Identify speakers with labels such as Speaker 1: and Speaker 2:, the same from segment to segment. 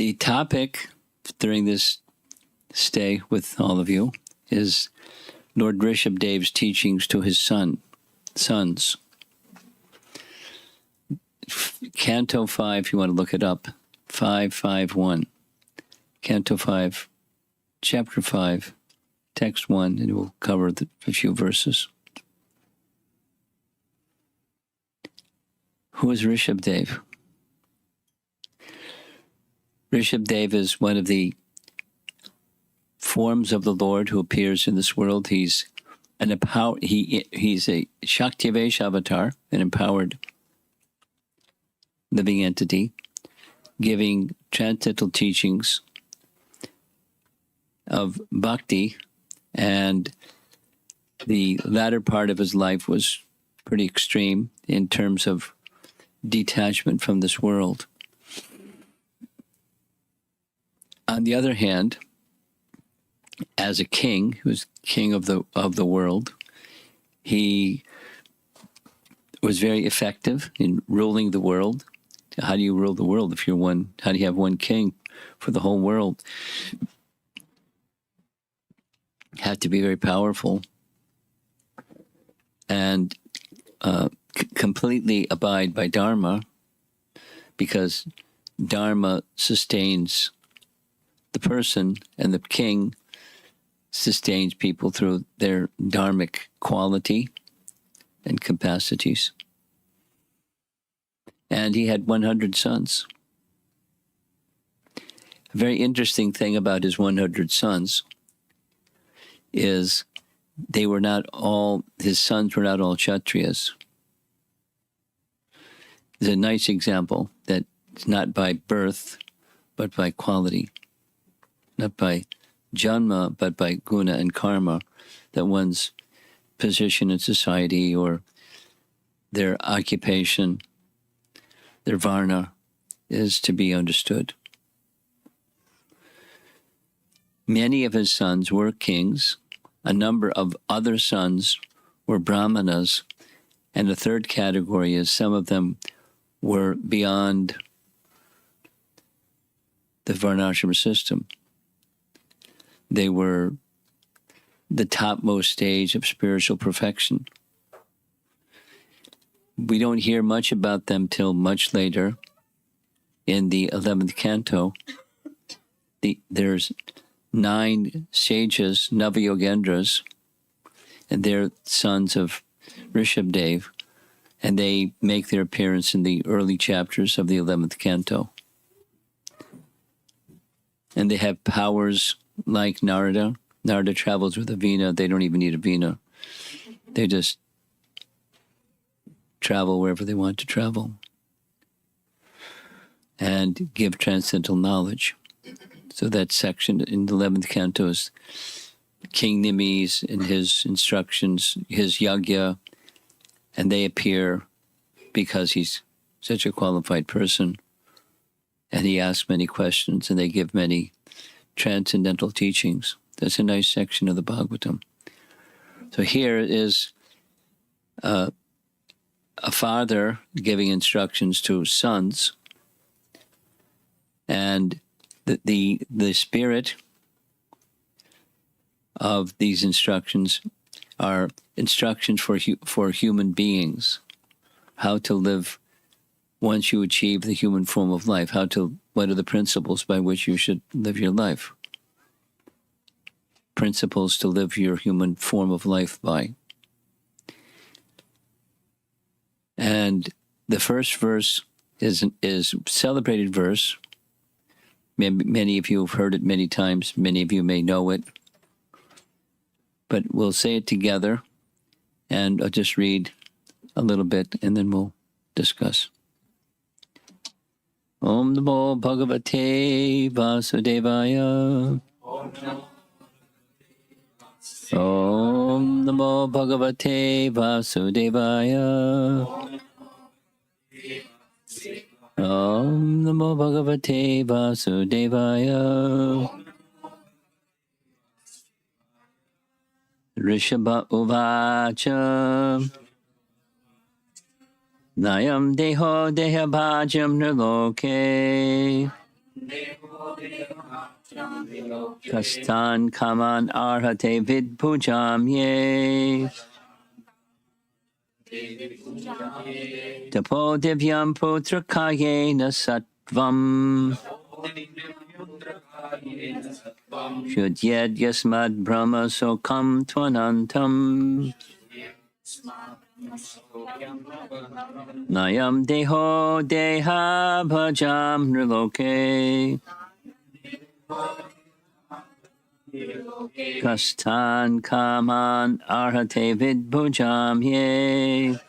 Speaker 1: The topic during this stay with all of you is Lord Ṛṣabhadeva's teachings to his sons. Canto 5, if you want to look it up, 5.5.1. Canto 5, Chapter 5, Text 1, and we'll cover a few verses. Who is Ṛṣabhadeva? Ṛṣabhadeva is one of the forms of the Lord who appears in this world. He's he's a Shaktivesh avatar, an empowered living entity, giving transcendental teachings of bhakti, and the latter part of his life was pretty extreme in terms of detachment from this world. On the other hand, as a king, who was king of the world, he was very effective in ruling the world. How do you rule the world if you're one? How do you have one king for the whole world? You have to be very powerful and completely abide by Dharma, because Dharma sustains the person, and the king sustains people through their dharmic quality and capacities. And he had 100 sons. A very interesting thing about his 100 sons is his sons were not all Kshatriyas. There's a nice example that it's not by birth, but by quality. Not by janma, but by guna and karma, that one's position in society or their occupation, their varna, is to be understood. Many of his sons were kings. A number of other sons were brahmanas. And the third category is some of them were beyond the varnashram system. They were the topmost stage of spiritual perfection. We don't hear much about them till much later in the 11th canto. There's 9 sages, Navayogendras, and they're sons of Ṛṣabhadeva, and they make their appearance in the early chapters of the 11th canto. And they have powers like Narada. Narada travels with a veena. They don't even need a veena. They just travel wherever they want to travel and give transcendental knowledge. So that section in the 11th canto is King Nimis and his instructions, his yagya, and they appear because he's such a qualified person, and he asks many questions, and they give many transcendental teachings. That's a nice section of the Bhagavatam. So here is a father giving instructions to sons, and the spirit of these instructions are instructions for human beings, how to live once you achieve the human form of life, what are the principles by which you should live your life? Principles to live your human form of life by. And the first verse is a celebrated verse. Many of you have heard it many times. Many of you may know it. But we'll say it together, and I'll just read a little bit, and then we'll discuss. Om Namo Bhagavate Vasudevaya. Om Namo Bhagavate Vasudevaya. Om Namo Bhagavate Vasudevaya. Ṛṣabha uvacha. Nayam deho deha bhajam nirloke. Kastan kaman arhate vidpujam ye. Tapo divyam putrakayena sattvam. Shudyed yasmad brahma sokam tvanantam. Nayam deho deha bhajam nriloke. Kastan kaman arhate vidbhujam ye.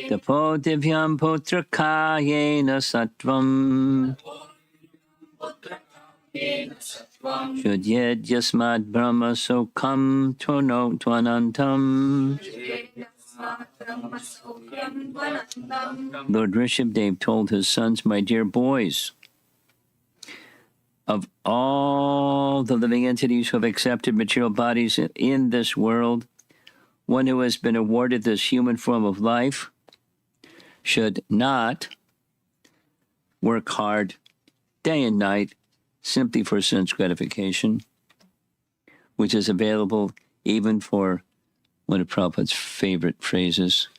Speaker 1: Tapo divyam putrakayena sattvam. Shudyed yasmad brahma sokam tvanantam. Lord Ṛṣabhadeva told his sons, my dear boys, of all the living entities who have accepted material bodies in this world, one who has been awarded this human form of life should not work hard day and night simply for sense gratification, which is available even for one of Prabhupada's favorite phrases,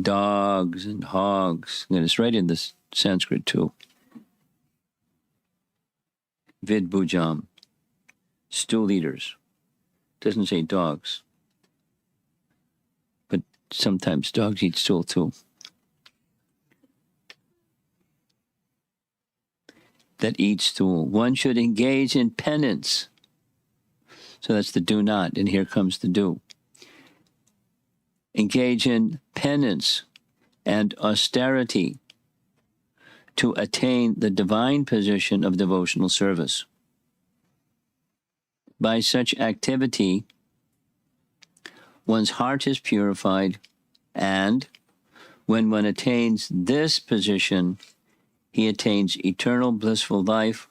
Speaker 1: dogs and hogs. And it's right in the Sanskrit too. Vidbhujam, stool eaters. Doesn't say dogs, but sometimes dogs eat stool too. That eat stool. One should engage in penance. So that's the do not, and here comes the do. Engage in penance and austerity to attain the divine position of devotional service. By such activity, one's heart is purified, and when one attains this position, he attains eternal blissful life,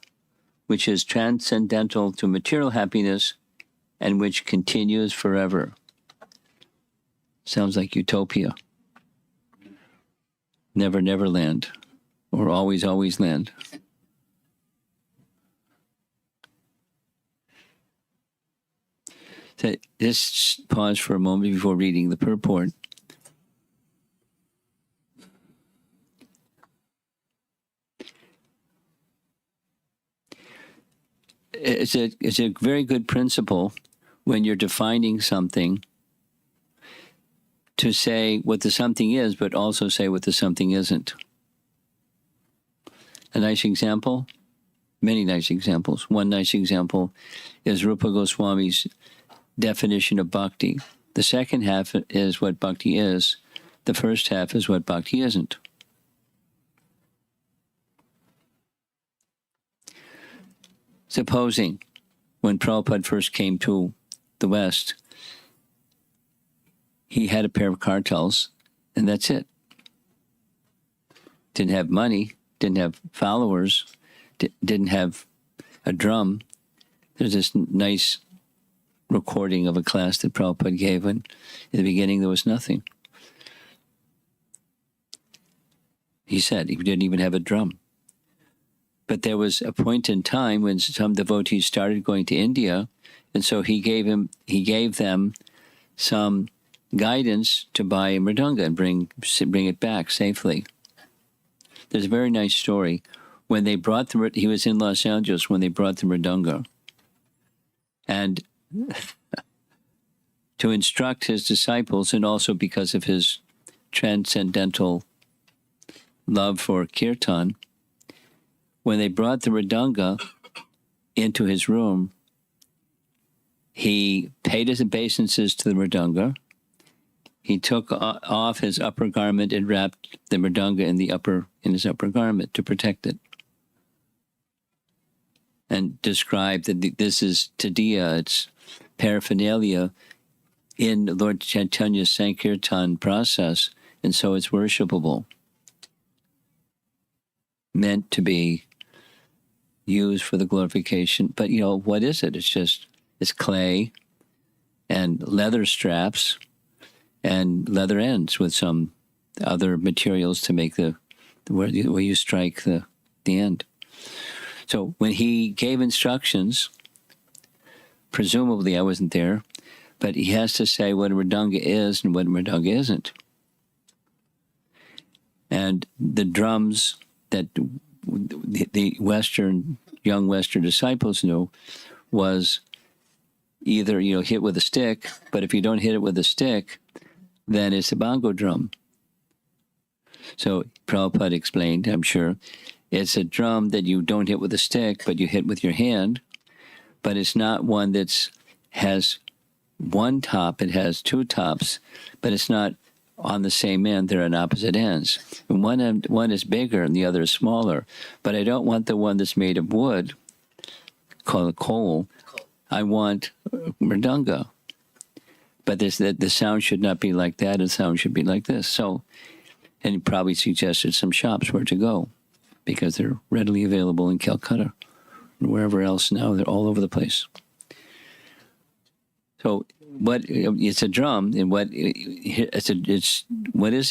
Speaker 1: which is transcendental to material happiness and which continues forever. Sounds like utopia. Never, never land. Or always, always land. So just pause for a moment before reading the purport. It's a very good principle when you're defining something to say what the something is, but also say what the something isn't. A nice example, many nice examples. One nice example is Rupa Goswami's definition of bhakti. The second half is what bhakti is. The first half is what bhakti isn't. Supposing when Prabhupada first came to the West, he had a pair of kartals, and that's it. Didn't have money, didn't have followers, didn't have a drum. There's this nice recording of a class that Prabhupada gave, and in the beginning there was nothing. He said he didn't even have a drum. But there was a point in time when some devotees started going to India, and so he gave them some guidance to buy a mridanga and bring it back safely. There's a very nice story. When they brought he was in Los Angeles when they brought the mridanga, and to instruct his disciples, and also because of his transcendental love for kirtan, when they brought the mridanga into his room, he paid his obeisances to the mridanga. He took off his upper garment and wrapped the mridanga in his upper garment to protect it, and described that this is tadiya, it's paraphernalia in Lord Chaitanya's Sankirtan process, and so it's worshipable, meant to be used for the glorification. But what is it? It's clay and leather straps and leather ends with some other materials to make the where you strike the end. So when he gave instructions, presumably I wasn't there, but he has to say what mridanga is and what mridanga isn't. And the drums that the young Western disciples knew was either, hit with a stick, but if you don't hit it with a stick, then it's a bongo drum. So Prabhupada explained, I'm sure, it's a drum that you don't hit with a stick, but you hit with your hand, but it's not one that has one top, it has two tops, but it's not on the same end, they're on opposite ends. And one is bigger and the other is smaller, but I don't want the one that's made of wood, called coal. I want mridanga. But the sound should not be like that, the sound should be like this. So, and he probably suggested some shops where to go, because they're readily available in Calcutta and wherever else now. They're all over the place. So, it's a drum, and what is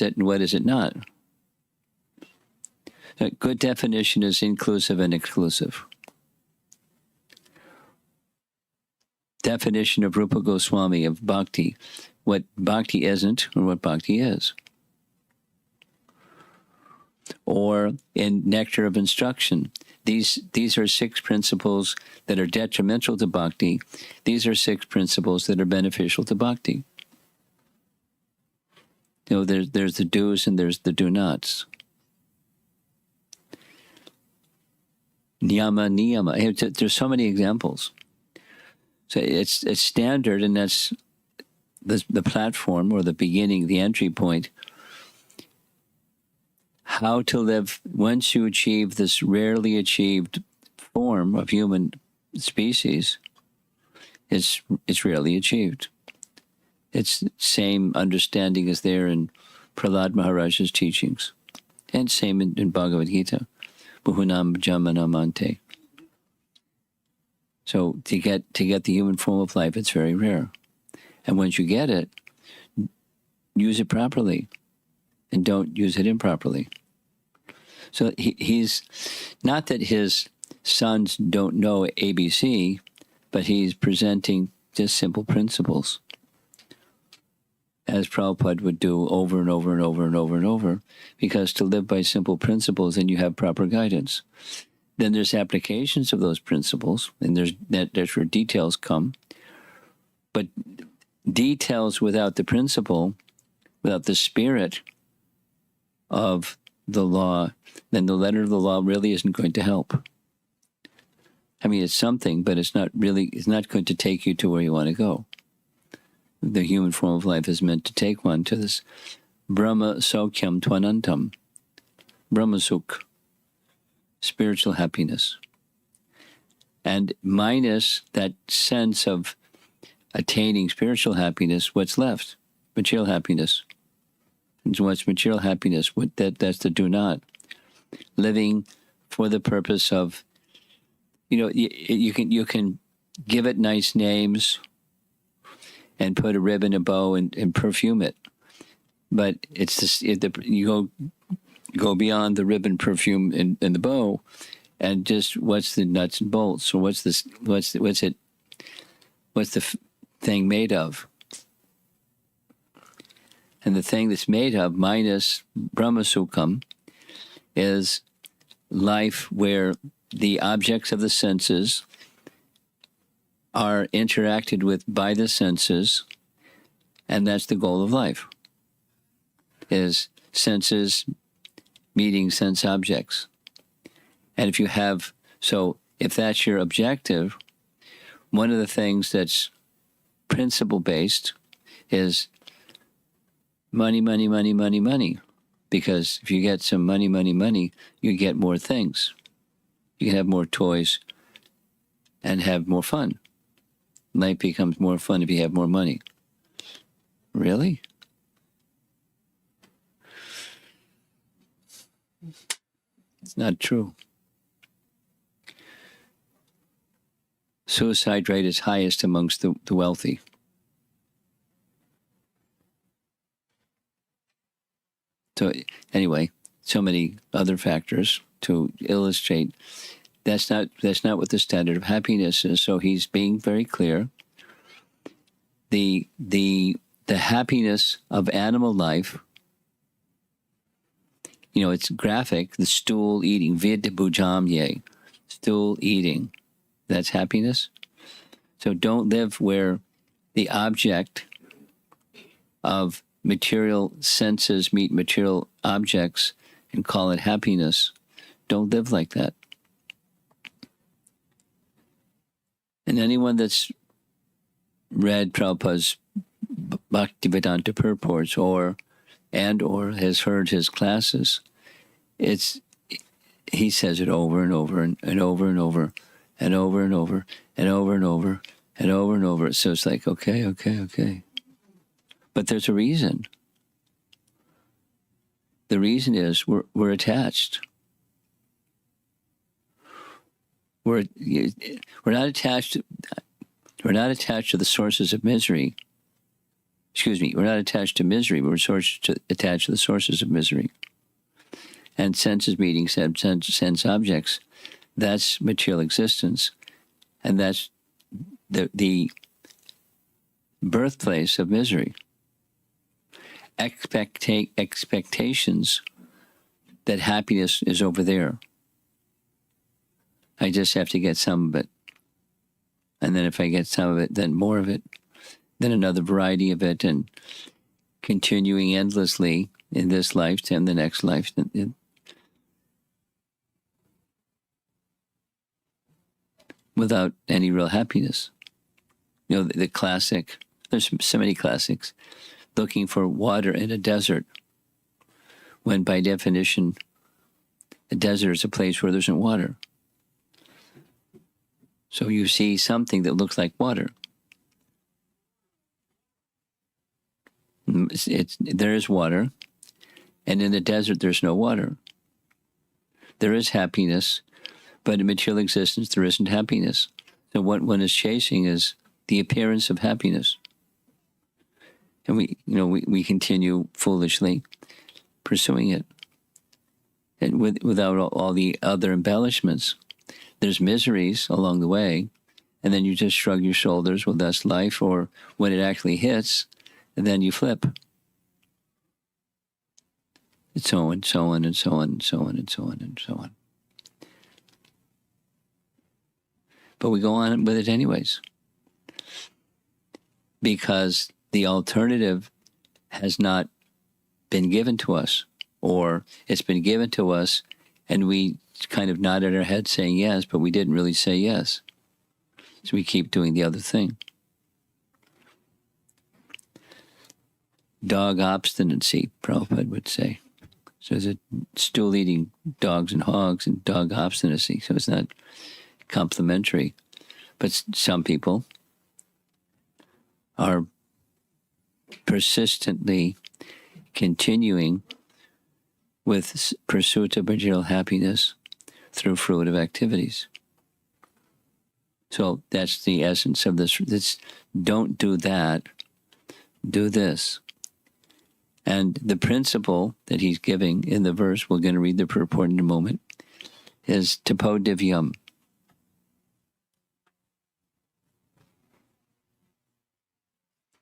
Speaker 1: it and what is it not? A good definition is inclusive and exclusive. Definition of Rupa Goswami of bhakti, what bhakti isn't and what bhakti is. Or in Nectar of Instruction, these are 6 principles that are detrimental to bhakti. These are 6 principles that are beneficial to bhakti. There's the do's and there's the do-nots. Niyama. There's so many examples. So it's standard, and that's the platform or the beginning, the entry point. How to live once you achieve this rarely achieved form of human species. It's rarely achieved. It's same understanding as there in Prahlad Maharaj's teachings, and same in Bhagavad Gita. Buhunam Jamanamante. So to get the human form of life, it's very rare. And once you get it, use it properly, and don't use it improperly. So he's not that his sons don't know ABC, but he's presenting just simple principles, as Prabhupada would do over and over and over and over and over, because to live by simple principles, then you have proper guidance. Then there's applications of those principles, and that's where details come. But details without the principle, without the spirit of the law, then the letter of the law really isn't going to help. I mean, it's something, but it's not going to take you to where you want to go. The human form of life is meant to take one to this Brahma Saukyam Tvanantam, Brahma Sukh, spiritual happiness. And minus that sense of attaining spiritual happiness, what's left? Material happiness. And what's material happiness? That's the do not. Living for the purpose of, you can give it nice names and put a ribbon, a bow, and perfume it. But it's you go beyond the ribbon, perfume, and the bow, and just what's the nuts and bolts, or what's the thing made of? And the thing that's made of, minus Brahma Sukham, is life where the objects of the senses are interacted with by the senses, and that's the goal of life, is senses meeting sense objects. And if that's your objective, one of the things that's principle-based is money, money, money, money, money. Because if you get some money, money, money, you get more things. You can have more toys and have more fun. Life becomes more fun if you have more money. Really? It's not true. Suicide rate is highest amongst the wealthy. So anyway, so many other factors to illustrate. That's not what the standard of happiness is. So he's being very clear. The happiness of animal life, it's graphic. The stool eating, vid bujamye, stool eating, that's happiness. So don't live where the object of material senses meet material objects and call it happiness. Don't live like that. And anyone that's read Prabhupada's Bhaktivedanta purports or has heard his classes, he says it over and over and over and over and over and over and over and over and over and over. So it's like, okay. But there's a reason. The reason is we're attached. We're not attached to the sources of misery. Excuse me, we're not attached to misery, we're attached to the sources of misery. And senses meeting sense objects, that's material existence. And that's the birthplace of misery. Expectations that happiness is over there. I just have to get some of it. And then if I get some of it, then more of it. Then another variety of it, and continuing endlessly in this lifetime, the next life. Without any real happiness. The classic, there's so many classics, looking for water in a desert, when by definition, a desert is a place where there isn't water. So you see something that looks like water. There is water, and in the desert there's no water. There is happiness, but in material existence there isn't happiness. So what one is chasing is the appearance of happiness. And we continue foolishly pursuing it. And without all the other embellishments. There's miseries along the way, and then you just shrug your shoulders, well, that's life, or when it actually hits, and then you flip. And so on, so on, and so on, and so on, and so on, and so on. But we go on with it anyways. Because the alternative has not been given to us, or it's been given to us, and we kind of nodded our head saying yes, but we didn't really say yes. So we keep doing the other thing. Dog obstinacy, Prabhupada would say. So there's a stool-eating dogs and hogs and dog obstinacy. So it's not complementary. But some people are persistently continuing with pursuit of material happiness through fruitive activities. So that's the essence of this. Don't do that. Do this. And the principle that he's giving in the verse, we're going to read the purport in a moment, is tapo divyam.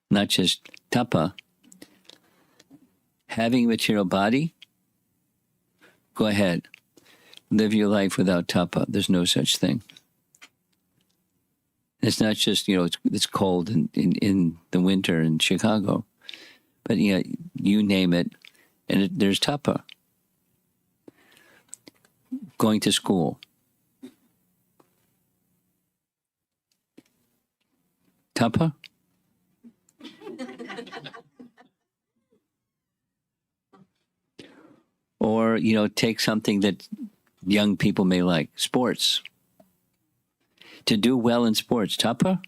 Speaker 1: Not just tapa. Having a material body, go ahead. Live your life without tapa. There's no such thing. It's not just, it's cold in the winter in Chicago. But, you name it, and there's tapa. Going to school. Tapa? Or, take something that young people may like, sports. To do well in sports, tapa?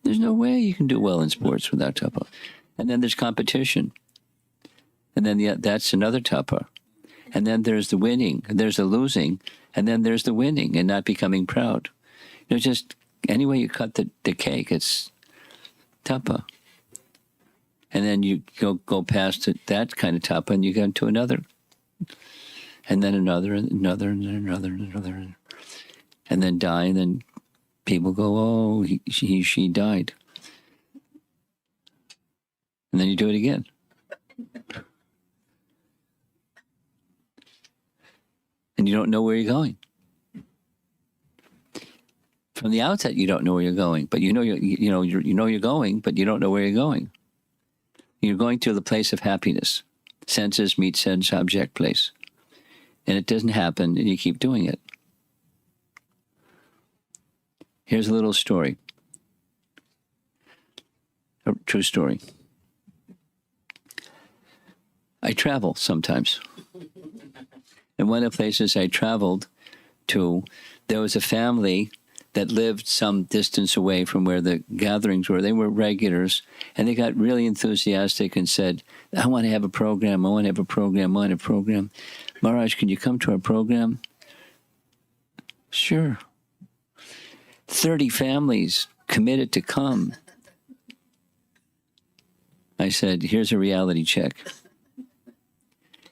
Speaker 1: There's no way you can do well in sports without tapa. And then there's competition. And then that's another tapa. And then there's the winning, and there's the losing, and then there's the winning and not becoming proud. Just any way you cut the cake, it's tapa. And then you go past that kind of tapa and you go into another And then another, and another, and then another, and another. And then die, and then people go, oh, she died. And then you do it again. And you don't know where you're going. From the outset, you don't know where you're going, but you know you're going, but you don't know where you're going. You're going to the place of happiness. Senses meet sense object place. And it doesn't happen, and you keep doing it. Here's a little story. A true story. I travel sometimes. And one of the places I traveled to, there was a family that lived some distance away from where the gatherings were. They were regulars, and they got really enthusiastic and said, I want to have a program, I want to have a program, I want a program. Maharaj, can you come to our program? Sure. 30 families committed to come. I said, here's a reality check.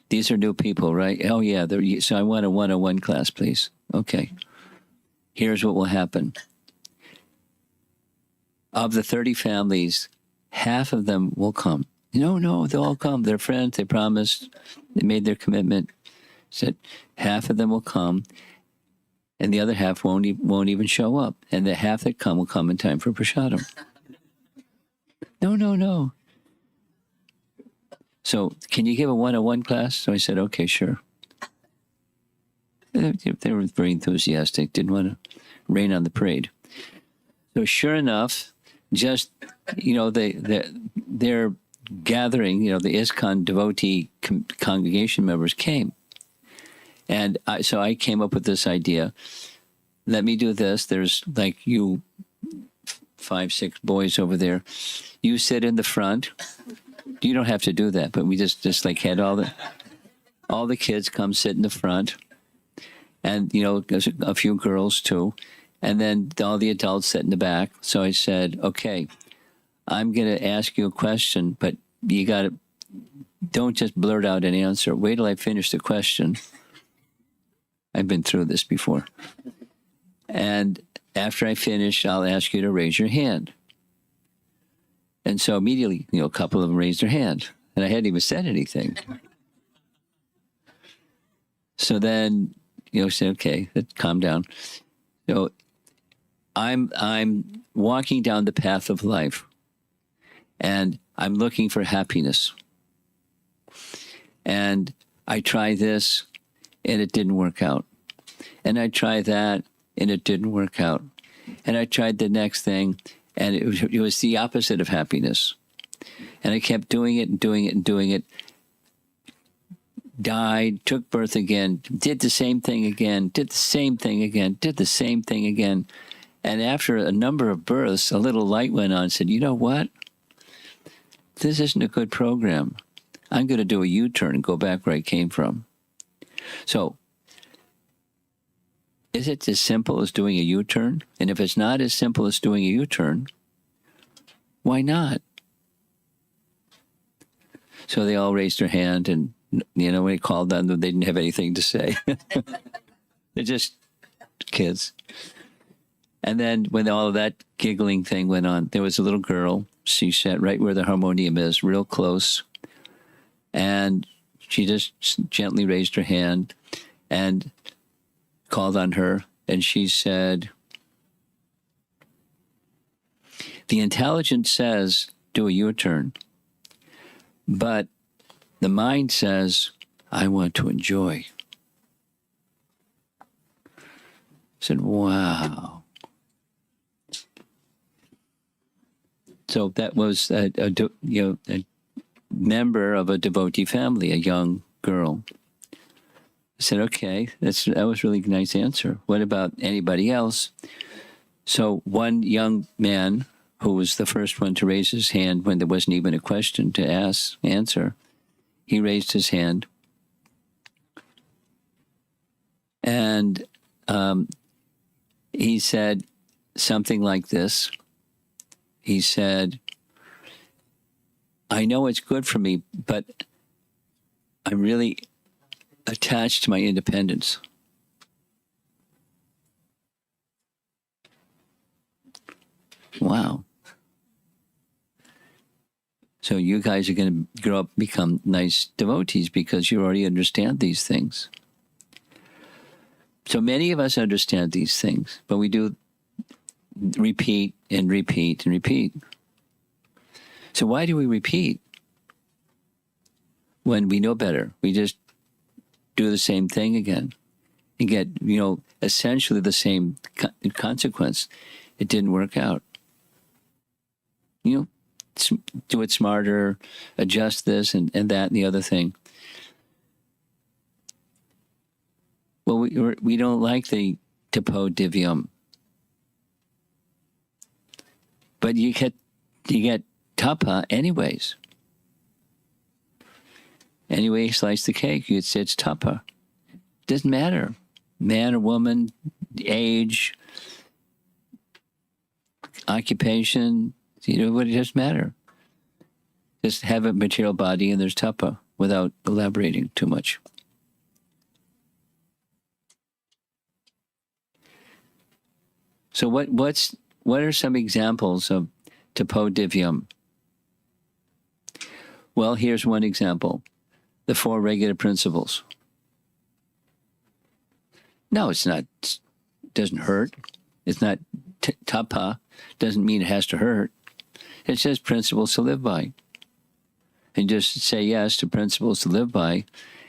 Speaker 1: These are new people, right? Oh, yeah. So I want a 101 class, please. Okay. Here's what will happen. Of the 30 families, half of them will come. No, they'll all come. They're friends. They promised. They made their commitment. Said half of them will come, and the other half won't even show up. And the half that come will come in time for prasadam. No. So, can you give a 101 class? So I said, okay, sure. They were very enthusiastic, didn't want to rain on the parade. So sure enough, just, their gathering, the ISKCON devotee congregation members came. And so I came up with this idea. Let me do this. There's like you 5, 6 boys over there. You sit in the front. You don't have to do that, but we just like had all the kids come sit in the front, and there's a few girls too, and then all the adults sit in the back. So I said, okay, I'm going to ask you a question, but don't just blurt out an answer. Wait till I finish the question. I've been through this before. And after I finish, I'll ask you to raise your hand. And so immediately, a couple of them raised their hand, and I hadn't even said anything. So then, said, okay, calm down. So I'm walking down the path of life, and I'm looking for happiness. And I try this, and it didn't work out. And I tried that, and it didn't work out. And I tried the next thing, and it was the opposite of happiness. And I kept doing it and doing it and doing it. Died, took birth again, did the same thing again, did the same thing again, did the same thing again. And after a number of births, a little light went on and said, you know what? This isn't a good program. I'm going to do a U-turn and go back where I came from. So, is it as simple as doing a U-turn? And if it's not as simple as doing a U-turn, why not? So they all raised their hand, and when he called on them, they didn't have anything to say. They're just kids. And then when all of that giggling thing went on, there was a little girl. She sat right where the harmonium is, real close. And she just gently raised her hand and called on her. And she said, the intelligence says, do a U-turn. But the mind says, I want to enjoy. I said, wow. So that was a member of a devotee family, a young girl. I said, okay, that was really a nice answer. What about anybody else? So one young man who was the first one to raise his hand when there wasn't even a question to answer, he raised his hand. And he said something like this. He said, I know it's good for me, but I'm really attached to my independence. Wow. So you guys are going to grow up, become nice devotees because you already understand these things. So many of us understand these things, but we do repeat and repeat and repeat. So why do we repeat when we know better? We just do the same thing again and get, essentially the same consequence. It didn't work out. Do it smarter, adjust this and that and the other thing. Well, we don't like the tapo divyam. But you get tapa anyways. Anyway, slice the cake, it's tapa. Doesn't matter. Man or woman, age, occupation, it doesn't matter. Just have a material body and there's tapa without elaborating too much. So what are some examples of tapo divyam? Well, here's one example. The 4 regular principles. No, it's not. It doesn't hurt. It's not tapa. Doesn't mean it has to hurt. It's just principles to live by. And just say yes to principles to live by.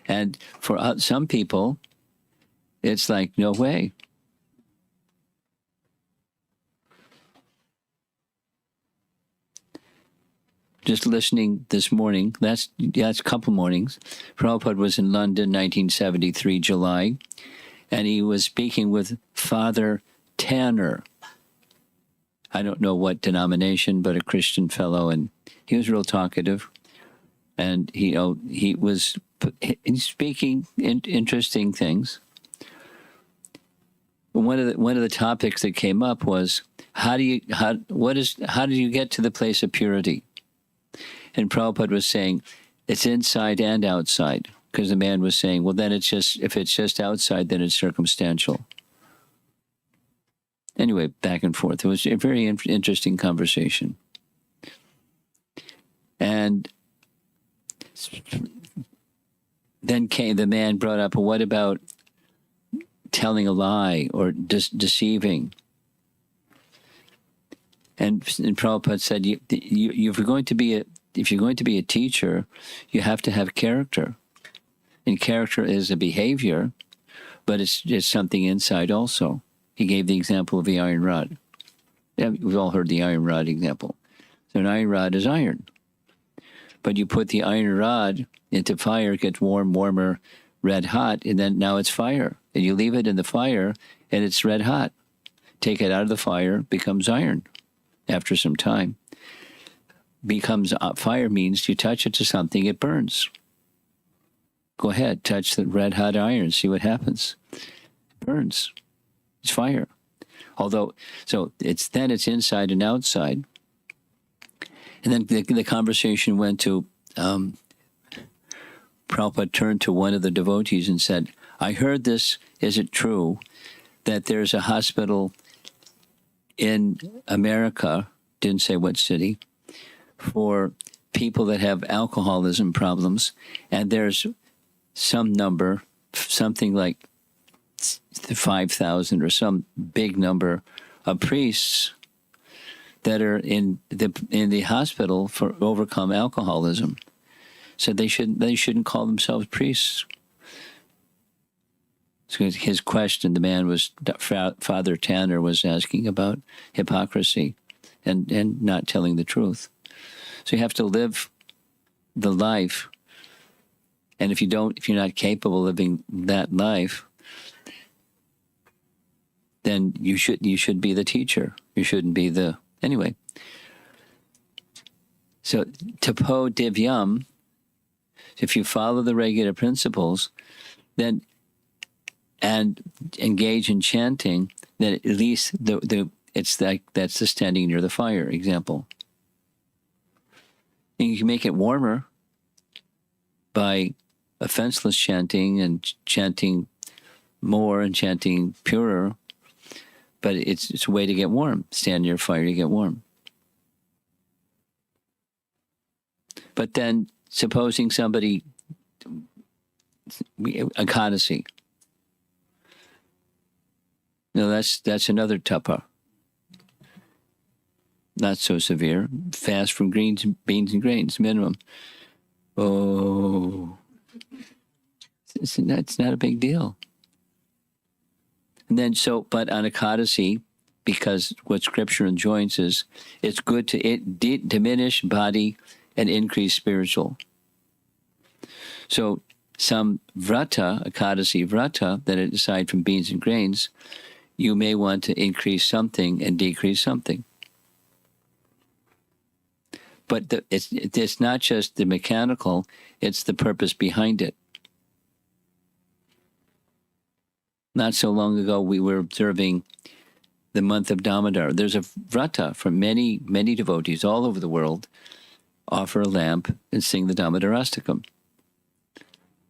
Speaker 1: And for some people, it's like, no way. Just listening this morning, that's a couple mornings. Prabhupada was in London, 1973, July, and he was speaking with Father Tanner. I don't know what denomination, but a Christian fellow, and he was real talkative. And he was speaking interesting things. One of the topics that came up was how do you get to the place of purity? And Prabhupada was saying, it's inside and outside. Because the man was saying, well, then if it's just outside, then it's circumstantial. Anyway, back and forth. It was a very interesting conversation. And then the man brought up, well, what about telling a lie or deceiving? And Prabhupada said, if you're going to be a teacher, you have to have character. And character is a behavior, but it's something inside also. He gave the example of the iron rod. Yeah, we've all heard the iron rod example. So an iron rod is iron. But you put the iron rod into fire, it gets warmer, red hot, and then now it's fire. And you leave it in the fire, and it's red hot. Take it out of the fire, becomes iron after some time. Fire means you touch it to something, it burns. Go ahead, touch the red hot iron, see what happens. It burns. It's fire. So it's inside and outside. And then the conversation went to, Prabhupada turned to one of the devotees and said, I heard this, is it true that there's a hospital in America, didn't say what city, for people that have alcoholism problems, and there's some number, something like 5,000 or some big number of priests that are in the hospital for overcome alcoholism. So they shouldn't call themselves priests. So his question, the man was, Father Tanner was asking about hypocrisy and not telling the truth. So you have to live the life, and if you're not capable of living that life, then you should be the teacher. You shouldn't be anyway. So tapo divyam, if you follow the regular principles, then and engage in chanting, then at least it's like that's the standing near the fire example. And you can make it warmer by offenseless chanting and chanting more and chanting purer, but it's a way to get warm. Stand near fire to get warm. But then, supposing somebody, Ekadasi, no, that's another tapa. Not so severe. Fast from beans and grains, minimum. Oh, it's not a big deal. And then but on Ekadasi, because what Scripture enjoins is, it's good to diminish body and increase spiritual. So some vrata, Ekadasi vrata, that aside from beans and grains, you may want to increase something and decrease something. But it's not just the mechanical, it's the purpose behind it. Not so long ago, we were observing the month of Damodar. There's a vrata for many, many devotees all over the world, offer a lamp and sing the Damodar Astakam.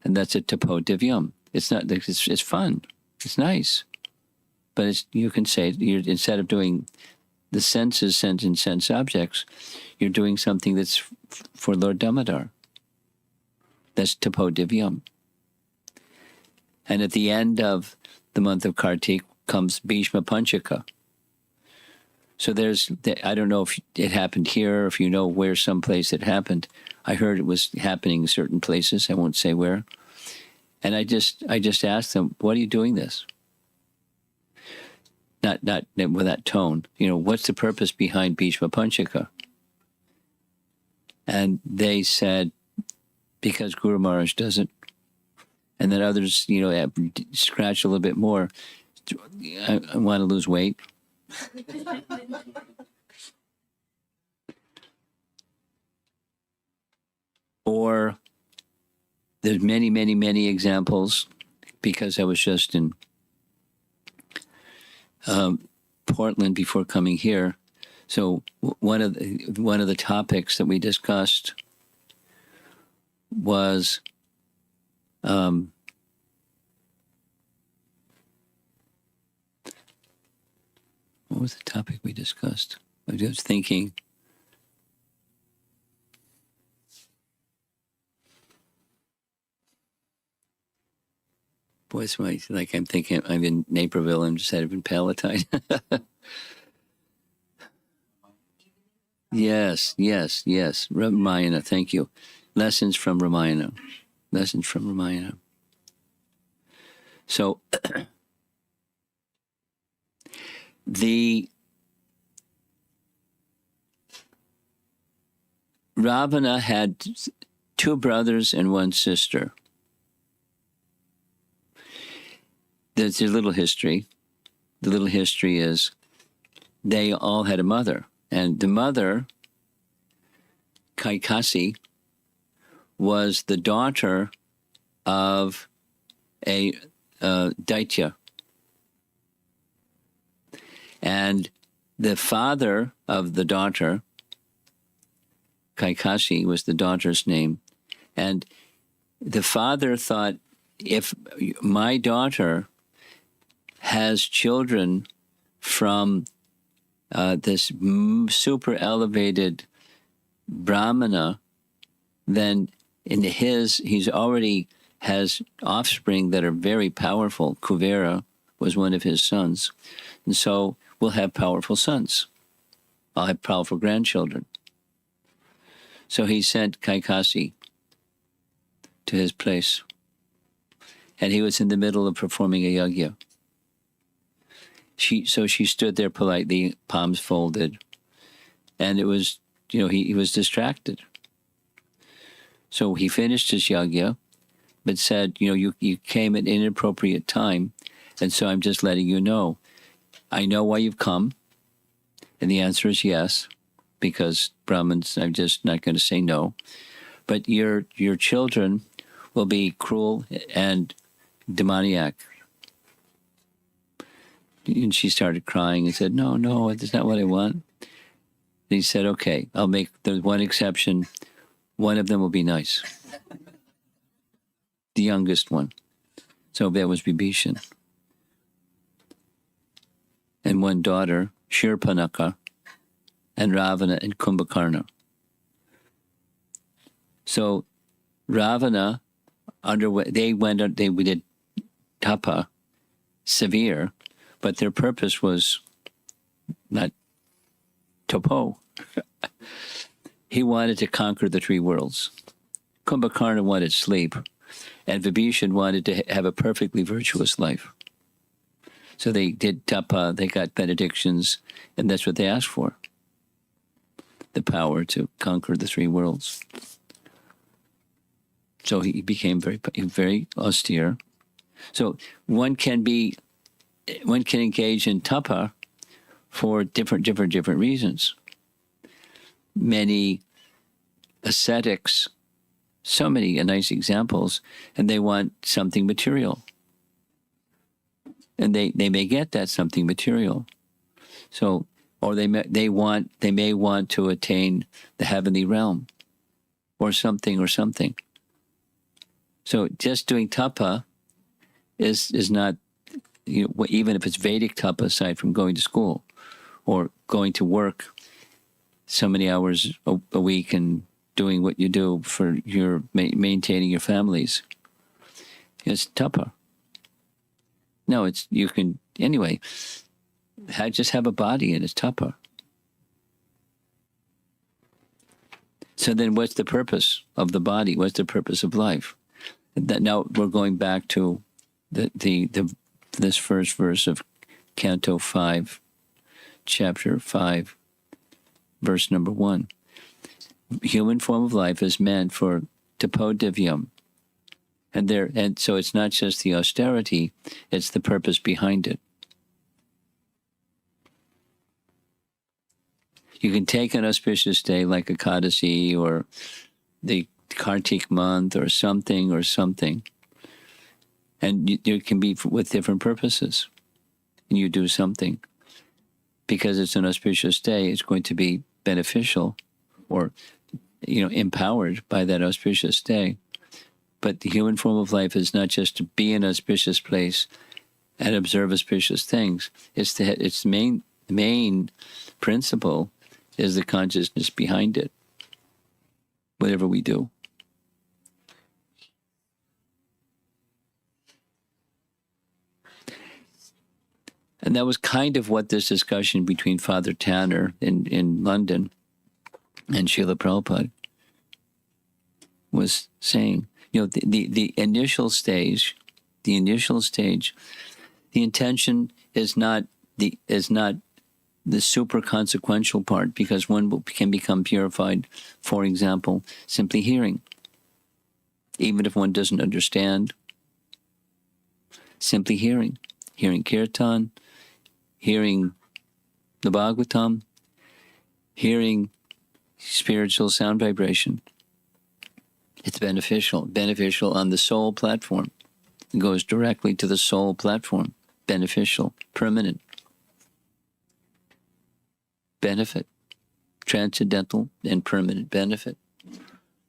Speaker 1: And that's a tapo divyam. It's not, it's fun. It's nice. But you can say, instead of doing the senses, sense objects, you're doing something that's for Lord Damodar. That's tapo divyam. And at the end of the month of Kartik comes Bhishma Panchaka. So I don't know if it happened here, or if you know where someplace it happened. I heard it was happening in certain places. I won't say where. And I just asked them, "What are you doing this?" Not with that tone. What's the purpose behind Bhishma Panchaka? And they said, because Guru Maharaj does it. And then others, scratch a little bit more. I want to lose weight. Or there's many, many, many examples, because I was just in Portland before coming here. So one of the topics that we discussed was what was the topic we discussed? I was thinking. Boy, it's I'm thinking I'm in Naperville and just had been Palatine. Yes. Ramayana, thank you. Lessons from Ramayana. So, the Ravana had 2 brothers and 1 sister. There's a little history. The little history is they all had a mother. And the mother, Kaikasi, was the daughter of a Daitya. And the father of the daughter, Kaikasi was the daughter's name. And the father thought, if my daughter has children from this super elevated Brahmana, then he's already has offspring that are very powerful. Kuvera was one of his sons. And so we'll have powerful sons. I'll have powerful grandchildren. So he sent Kaikasi to his place. And he was in the middle of performing a yajna. She stood there politely, palms folded. And it was, he was distracted. So he finished his yajna, but said, you came at an inappropriate time, and so I'm just letting you know. I know why you've come, and the answer is yes, because Brahmins, I'm just not going to say no. But your children will be cruel and demoniac. And she started crying and said, no, that's not what I want. And he said, okay, there's one exception. One of them will be nice. the youngest one. So that was Vibhishan. And one daughter, Shirpanaka, and Ravana and Kumbhakarna. So Ravana, they did tapa, severe, but their purpose was not topo. He wanted to conquer the three worlds. Kumbhakarna wanted sleep, and Vibhishan wanted to have a perfectly virtuous life. So they did tapa, they got benedictions, and that's what they asked for. The power to conquer the three worlds. So he became very austere. So one can engage in tapa for different reasons. Many ascetics, so many nice examples, and they want something material. And they may get that something material. So, or they may want to attain the heavenly realm, or something. So just doing tapa is not, even if it's Vedic tapa, aside from going to school or going to work so many hours a week and doing what you do for your maintaining your families. It's tapa. No, you can, anyway, just have a body and it's tapa. So then what's the purpose of the body? What's the purpose of life? Now we're going back to this first verse of Canto 5, Chapter 5, verse number 1. Human form of life is meant for tapodivyam. And so it's not just the austerity, it's the purpose behind it. You can take an auspicious day like Ekadasi or the Kartik month or something, and it can be with different purposes. And you do something. Because it's an auspicious day, it's going to be beneficial or, empowered by that auspicious day. But the human form of life is not just to be in an auspicious place and observe auspicious things. Its main principle is the consciousness behind it, whatever we do. And that was kind of what this discussion between Father Tanner in London and Srila Prabhupada was saying. The initial stage, the intention is not the super consequential part, because one can become purified, for example, simply hearing. Even if one doesn't understand, simply hearing kirtan, hearing the Bhagavatam, hearing spiritual sound vibration. It's beneficial on the soul platform. It goes directly to the soul platform. Beneficial, permanent. Benefit, transcendental and permanent benefit.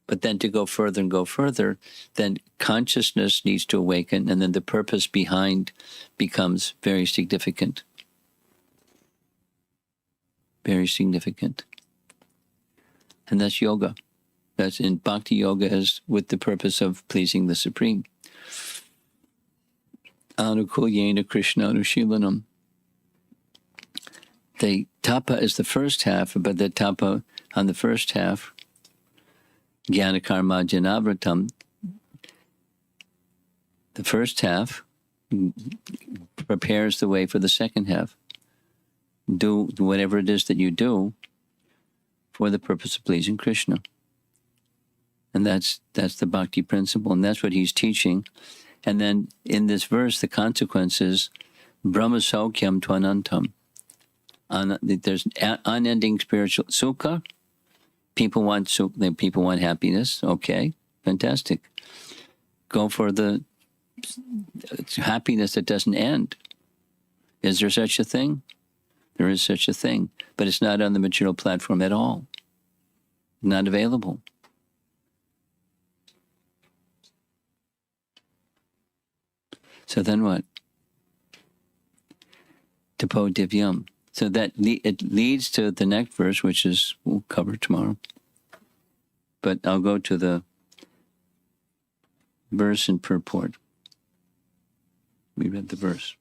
Speaker 1: But then to go further, then consciousness needs to awaken, and then the purpose behind becomes very significant. Very significant. And that's yoga. That's in Bhakti Yoga, is with the purpose of pleasing the Supreme. Anukulyena Krishna Anushilanam. The tapa is the first half, but the tapa on the first half, Jnana Karma Janavratam, the first half prepares the way for the second half. Do whatever it is that you do for the purpose of pleasing Krishna. And that's the bhakti principle, and that's what he's teaching. And then in this verse, the consequence is Brahma Saukyam Tvanantam. There's unending spiritual sukha. People want happiness. Okay, fantastic. Go for the happiness that doesn't end. Is there such a thing? There is such a thing, but it's not on the material platform at all. Not available. So then what? Tapo divyam. So that it leads to the next verse, which is we'll cover tomorrow. But I'll go to the verse and purport. We read the verse.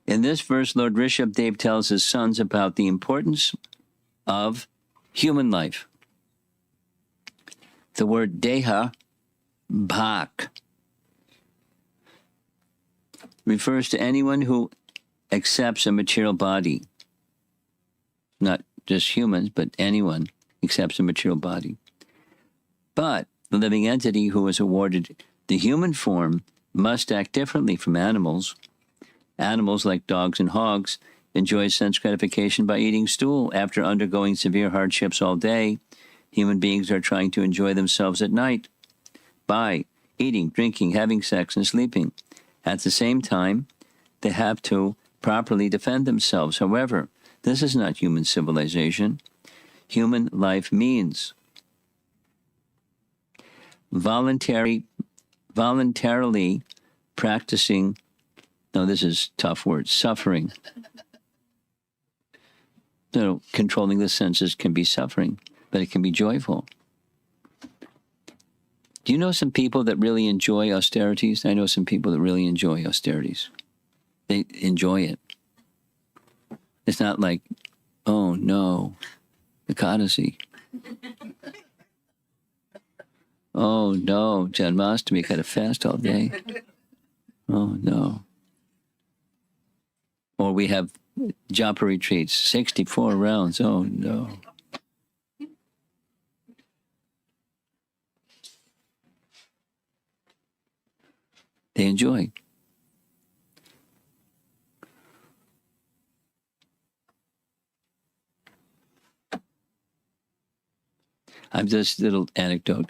Speaker 1: In this verse, Lord Ṛṣabhadeva tells his sons about the importance of human life. The word deha, bhak, refers to anyone who accepts a material body. Not just humans, but anyone accepts a material body. But the living entity who is awarded the human form must act differently from animals. Animals, like dogs and hogs, enjoy sense gratification by eating stool after undergoing severe hardships all day. Human beings are trying to enjoy themselves at night by eating, drinking, having sex, and sleeping. At the same time, they have to properly defend themselves. However, this is not human civilization. Human life means voluntarily practicing, no, this is a tough word, suffering. So controlling the senses can be suffering, but it can be joyful. Do you know some people that really enjoy austerities? I know some people that really enjoy austerities. They enjoy it. It's not like, oh no, Ekadasi. Oh no, Janmashtami, got to fast all day. Oh no. Or we have japa retreats, 64 rounds. Oh no. They enjoy. I'm just a little anecdote.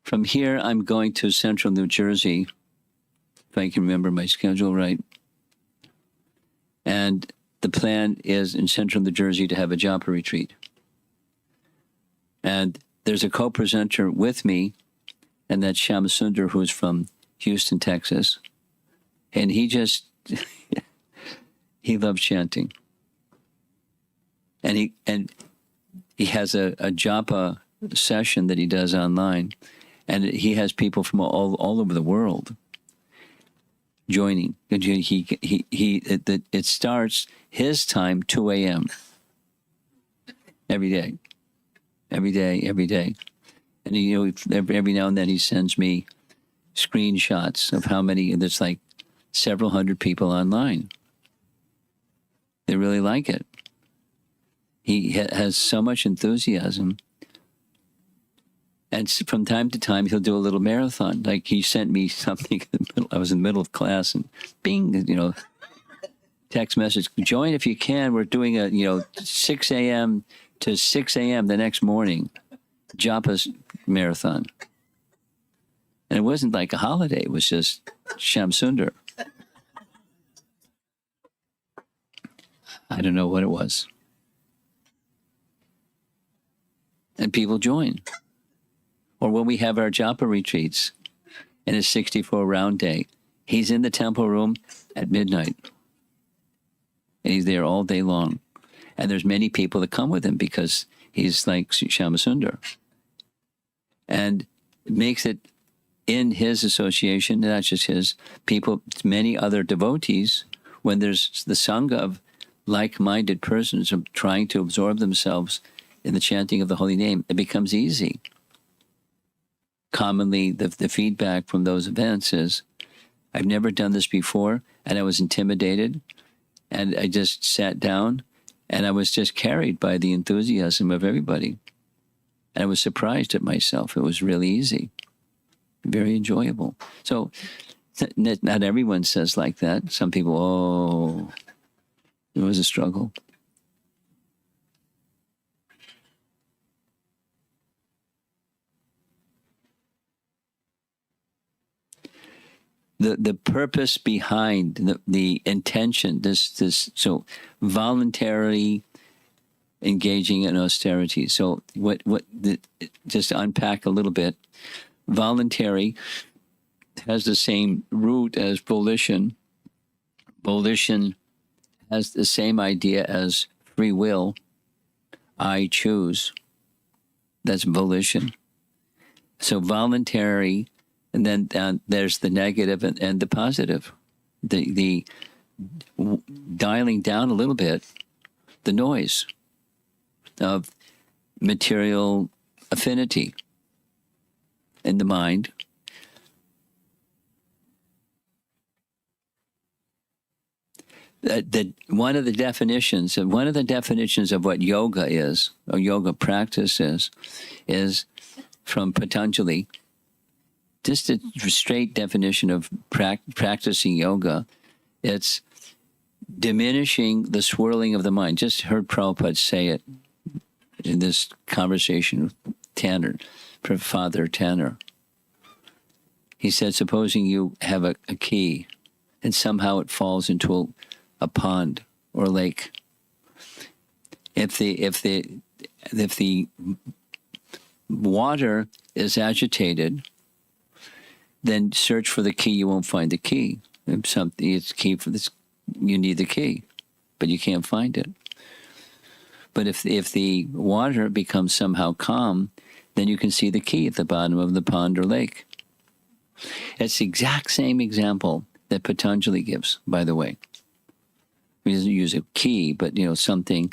Speaker 1: From here, I'm going to central New Jersey, if I can remember my schedule right. And the plan is in central New Jersey to have a japa retreat. And there's a co-presenter with me, and that's Shyamsundar, who's from Houston, Texas. And he just, he loves chanting. And he has a japa session that he does online. And he has people from all over the world joining. It starts his time, 2 a.m. every day. And every now and then he sends me screenshots of how many. There's like several hundred people online. They really like it. He has so much enthusiasm. And from time to time, he'll do a little marathon. Like he sent me something in the middle. I was in the middle of class and bing, text message, join if you can. We're doing a, 6 a.m. to 6 a.m. the next morning, Japa's marathon. And it wasn't like a holiday. It was just Shyamsundar. I don't know what it was. And people join. Or when we have our japa retreats in a 64 round day, he's in the temple room at midnight. And he's there all day long. And there's many people that come with him because he's like Shyamsundar. And it makes it in his association, not just his, people, many other devotees, when there's the sangha of like-minded persons trying to absorb themselves in the chanting of the holy name, it becomes easy. Commonly, the feedback from those events is, I've never done this before, and I was intimidated, and I just sat down, and I was just carried by the enthusiasm of everybody. And I was surprised at myself. It was really easy, very enjoyable. So not everyone says like that. Some people, oh, it was a struggle. The purpose behind the intention, so voluntarily engaging in austerity. So just to unpack a little bit, voluntary has the same root as volition. Volition has the same idea as free will. I choose. That's volition. So voluntary, and then there's the negative and the positive. The dialing down a little bit the noise of material affinity in the mind. That one of the definitions of what yoga is, or yoga practice is from Patanjali. Just a straight definition of practicing yoga. It's diminishing the swirling of the mind. Just heard Prabhupada say it in this conversation with Tanner, Father Tanner. He said, supposing you have a key and somehow it falls into a pond or lake. If the water is agitated, then search for the key. You won't find the key. If something it's key for this, you need the key, but you can't find it. But if the water becomes somehow calm, then you can see the key at the bottom of the pond or lake. It's the exact same example that Patanjali gives, by the way. He doesn't use a key, but something,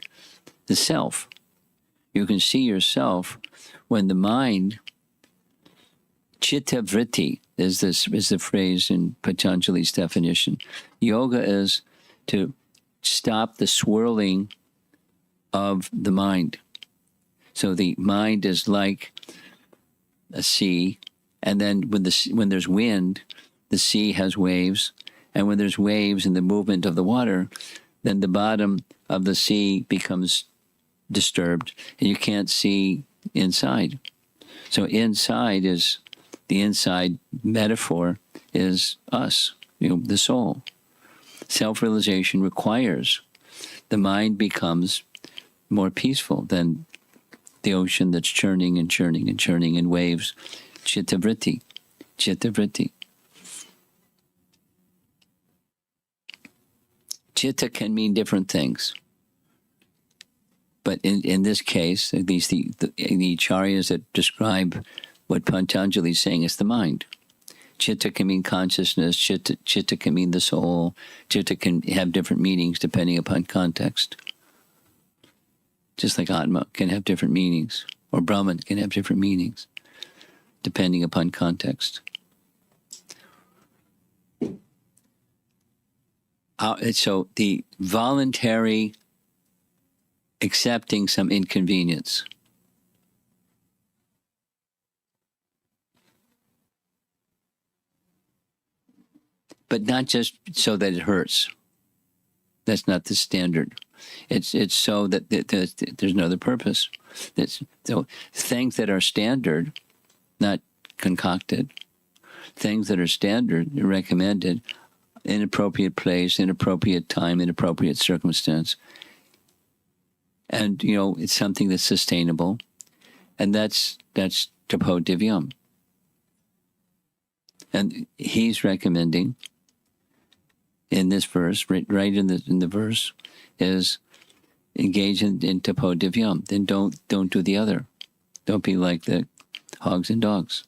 Speaker 1: the self. You can see yourself when the mind, chitta vritti is the phrase in Patanjali's definition. Yoga is to stop the swirling of the mind. So the mind is like a sea, and then when there's wind, the sea has waves, and when there's waves and the movement of the water, then the bottom of the sea becomes disturbed, and you can't see inside. So inside is, the inside metaphor is us, the soul. Self-realization requires the mind becomes more peaceful than the ocean that's churning and churning and churning in waves. Chitta vritti. Chitta vritti. Chitta can mean different things. But in this case, at least the acharyas that describe what Patanjali is saying is the mind. Chitta can mean consciousness, chitta can mean the soul, chitta can have different meanings depending upon context. Just like Atma can have different meanings, or Brahman can have different meanings depending upon context. So the voluntary accepting some inconvenience. But not just so that it hurts. That's not the standard. It's so that there's no other purpose. So things that are standard, not concocted, things that are standard, recommended, in appropriate place, in appropriate time, in appropriate circumstance. And, it's something that's sustainable. And that's tapo divyam. And he's recommending in this verse, right in the verse, is engage in tapo divyam. Then don't do the other. Don't be like the hogs and dogs.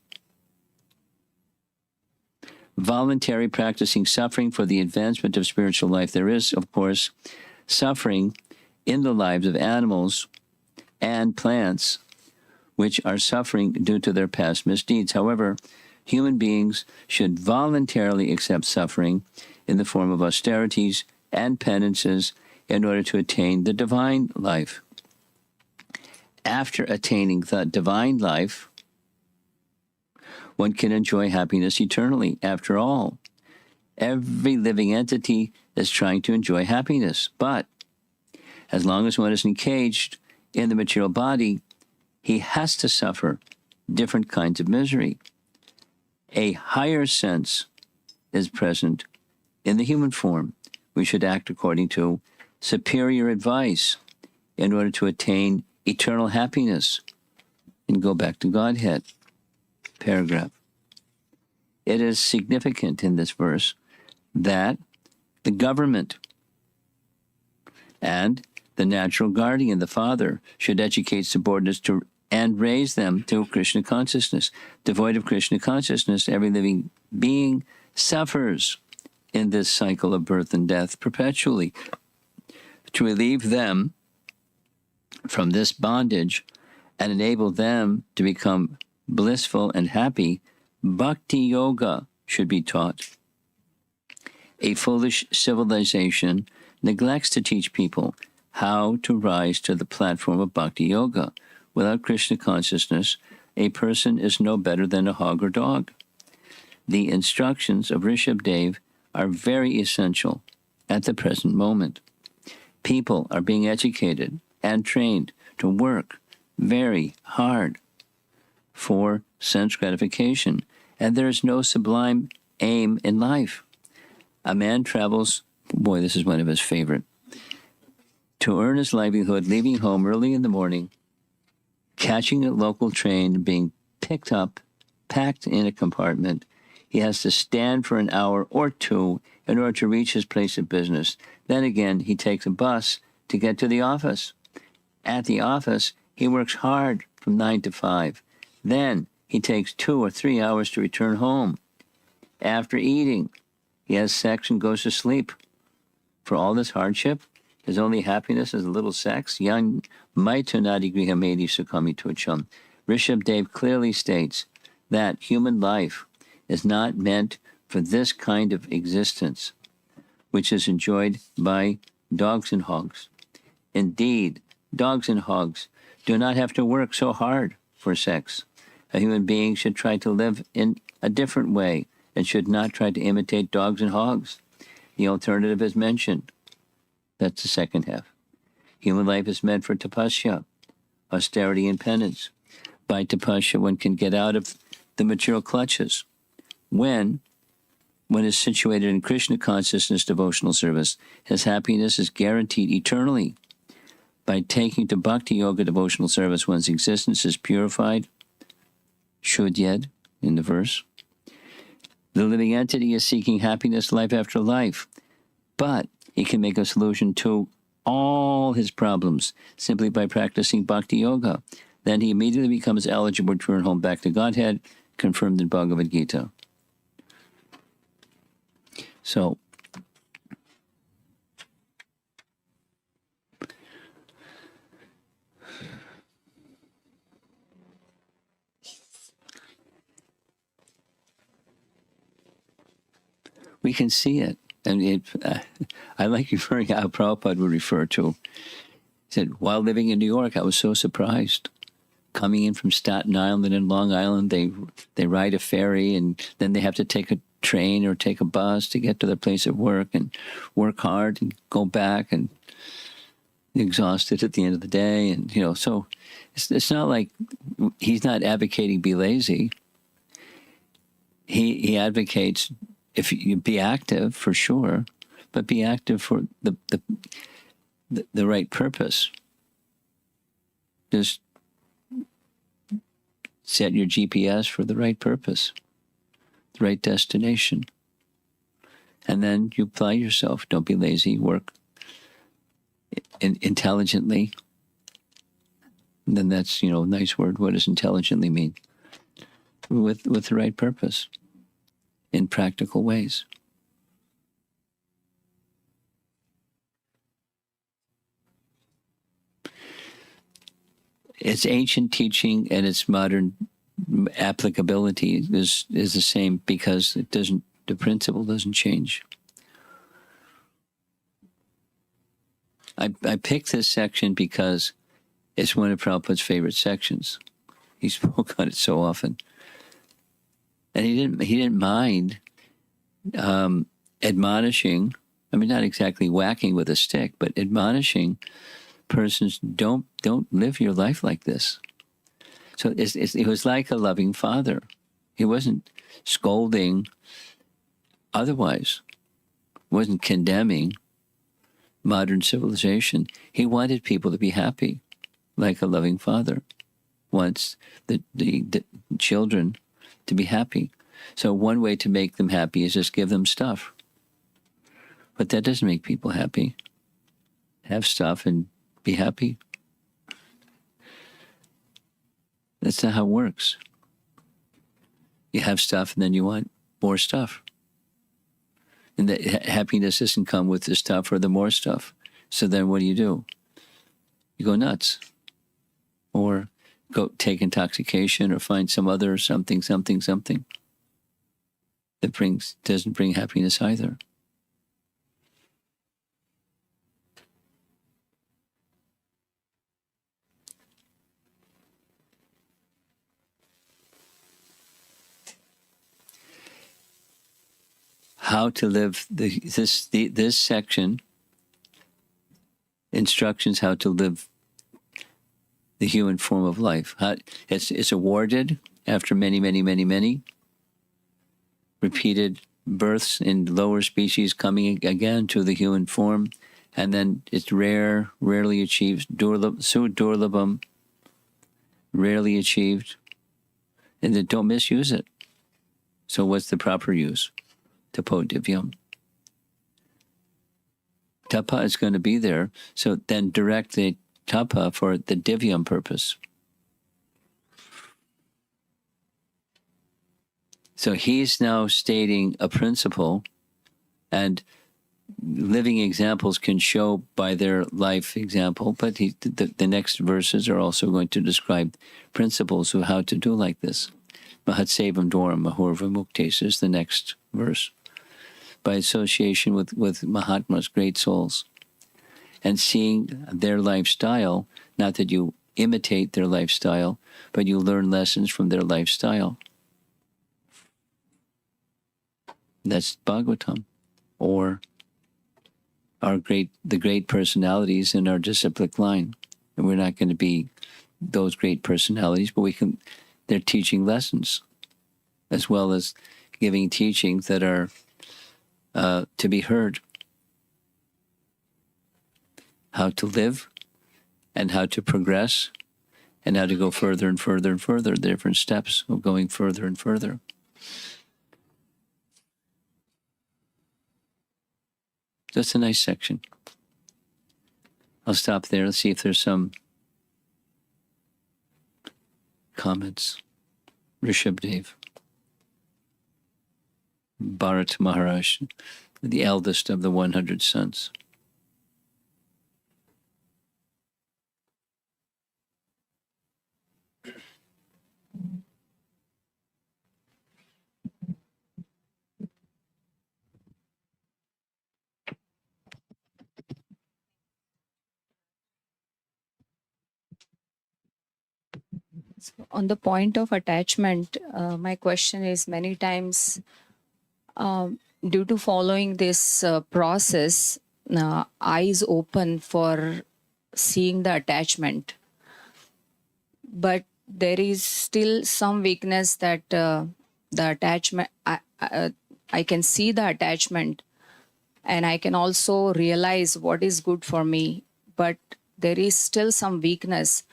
Speaker 1: Voluntary practicing suffering for the advancement of spiritual life. There is, of course, suffering in the lives of animals and plants, which are suffering due to their past misdeeds. However, human beings should voluntarily accept suffering in the form of austerities and penances in order to attain the divine life. After attaining the divine life, one can enjoy happiness eternally. After all, every living entity is trying to enjoy happiness. But as long as one is engaged in the material body, he has to suffer different kinds of misery. A higher sense is present in the human form. We should act according to superior advice in order to attain eternal happiness. And go back to Godhead paragraph. It is significant in this verse that the government and the natural guardian, the father, should educate subordinates and raise them to Krishna consciousness. Devoid of Krishna consciousness, every living being suffers in this cycle of birth and death perpetually. To relieve them from this bondage and enable them to become blissful and happy, bhakti yoga should be taught. A foolish civilization neglects to teach people how to rise to the platform of bhakti yoga. Without Krishna consciousness, a person is no better than a hog or dog. The instructions of Ṛṣabhadeva are very essential at the present moment. People are being educated and trained to work very hard for sense gratification, and there is no sublime aim in life. A man travels, boy, this is one of his favorite, to earn his livelihood, leaving home early in the morning, catching a local train, being picked up, packed in a compartment. He has to stand for an hour or two in order to reach his place of business. Then again, he takes a bus to get to the office. At the office, he works hard from 9 to 5. Then he takes 2 or 3 hours to return home. After eating, he has sex and goes to sleep. For all this hardship, his only happiness is a little sex. Yan maitunadi grihamedi sukami tuacham. Ṛṣabhadeva clearly states that human life is not meant for this kind of existence, which is enjoyed by dogs and hogs. Indeed, dogs and hogs do not have to work so hard for sex. A human being should try to live in a different way and should not try to imitate dogs and hogs. The alternative is mentioned. That's the second half. Human life is meant for tapasya, austerity and penance. By tapasya, one can get out of the material clutches. When one is situated in Krishna consciousness devotional service, his happiness is guaranteed eternally. By taking to bhakti yoga devotional service, one's existence is purified. Shudyed, in the verse. The living entity is seeking happiness life after life, but he can make a solution to all his problems simply by practicing bhakti yoga. Then he immediately becomes eligible to return home back to Godhead, confirmed in Bhagavad Gita. So, we can see it. And I like referring how Prabhupada would refer to. He said, while living in New York, I was so surprised. Coming in from Staten Island and Long Island, they ride a ferry, and then they have to take a train or take a bus to get to their place of work and work hard and go back and exhausted at the end of the day. And, so it's not like he's not advocating be lazy. He advocates if you be active for sure, but be active for the right purpose. Just set your GPS for the right purpose, the right destination. And then you apply yourself. Don't be lazy. Work intelligently. And then that's, a nice word. What does intelligently mean? With the right purpose, in practical ways. Its ancient teaching and its modern applicability is the same because the principle doesn't change. I picked this section because it's one of Prabhupada's favorite sections. He spoke on it so often. And he didn't mind admonishing, not exactly whacking with a stick, but admonishing persons, don't live your life like this. So it was like a loving father. He wasn't scolding otherwise, wasn't condemning, modern civilization. He wanted people to be happy, like a loving father wants the children to be happy. So one way to make them happy is just give them stuff. But that doesn't make people happy. Have stuff and be happy. That's not how it works. You have stuff and then you want more stuff. And that happiness doesn't come with the stuff or the more stuff. So then what do? You go nuts. Or go take intoxication or find some other something that doesn't bring happiness either. How to live this section, instructions how to live the human form of life. It's awarded after many repeated births in lower species coming again to the human form, and then it's rarely achieved, durlabam, rarely achieved, and then don't misuse it. So what's the proper use? Tapo divyam. Tapa is going to be there, so then direct the tapa for the divyam purpose. So he's now stating a principle, and living examples can show by their life example, but the next verses are also going to describe principles of how to do like this. Mahatsevam Dwaram Mahurva Muktes is the next verse. By association with Mahatmas, great souls, and seeing their lifestyle, not that you imitate their lifestyle, but you learn lessons from their lifestyle. That's Bhagavatam, or the great personalities in our disciplic line. And we're not going to be those great personalities, but they're teaching lessons, as well as giving teachings that are to be heard. How to live, and how to progress, and how to go further and further and further, different steps of going further and further. That's a nice section. I'll stop there. Let's see if there's some comments. Ṛṣabhadeva, Bharat Maharaj, the eldest of the 100 sons.
Speaker 2: On the point of attachment, my question is, many times, due to following this process, eyes open for seeing the attachment, but there is still some weakness that the attachment, I can see the attachment, and I can also realize what is good for me, but there is still some weakness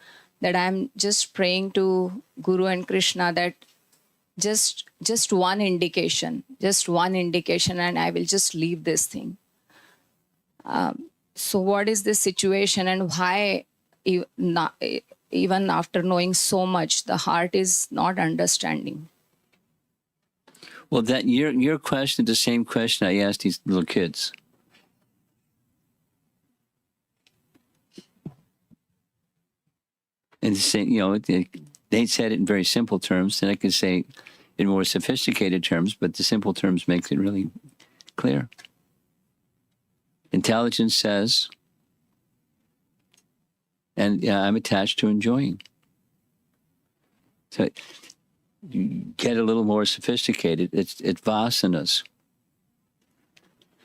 Speaker 2: that I'm just praying to Guru and Krishna that just one indication, and I will just leave this thing. So what is this situation, and why even after knowing so much, the heart is not understanding?
Speaker 1: Well, that your question is the same question I asked these little kids. And say, they said it in very simple terms, and I could say in more sophisticated terms, but the simple terms makes it really clear. Intelligence says, and I'm attached to enjoying. So you get a little more sophisticated. It's vasanas.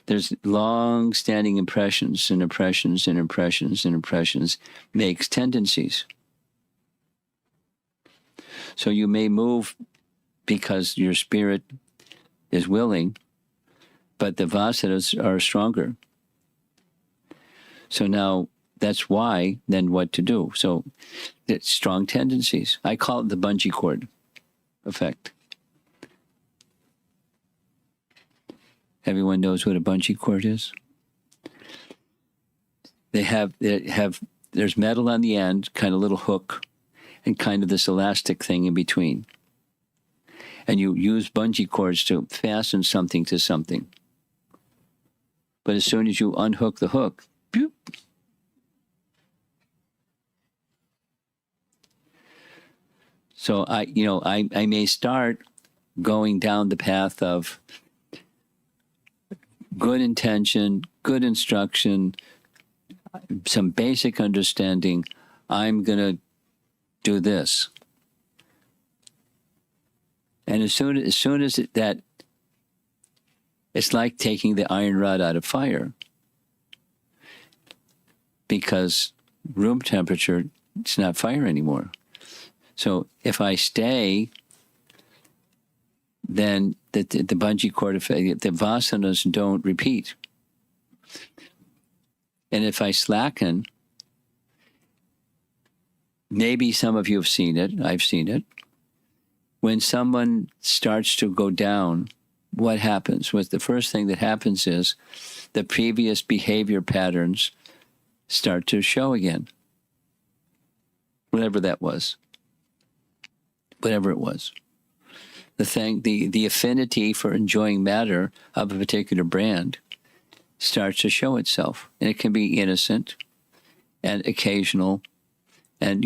Speaker 1: There's long-standing impressions and impressions and impressions and impressions makes tendencies. So you may move because your spirit is willing, but the vasanas are stronger. So now that's why, then what to do? So it's strong tendencies. I call it the bungee cord effect. Everyone knows what a bungee cord is? There's metal on the end, kind of little hook, and kind of this elastic thing in between. And you use bungee cords to fasten something to something. But as soon as you unhook the hook, boop. So I may start going down the path of good intention, good instruction, some basic understanding. I'm going to do this. And as soon as that, it's like taking the iron rod out of fire. Because room temperature, it's not fire anymore. So if I stay, then the bungee cord effect, the vasanas don't repeat. And if I slacken, maybe some of you have seen it, I've seen it. When someone starts to go down, what happens? The first thing that happens is the previous behavior patterns start to show again. Whatever that was. Whatever it was. The affinity for enjoying matter of a particular brand starts to show itself. And it can be innocent and occasional. And,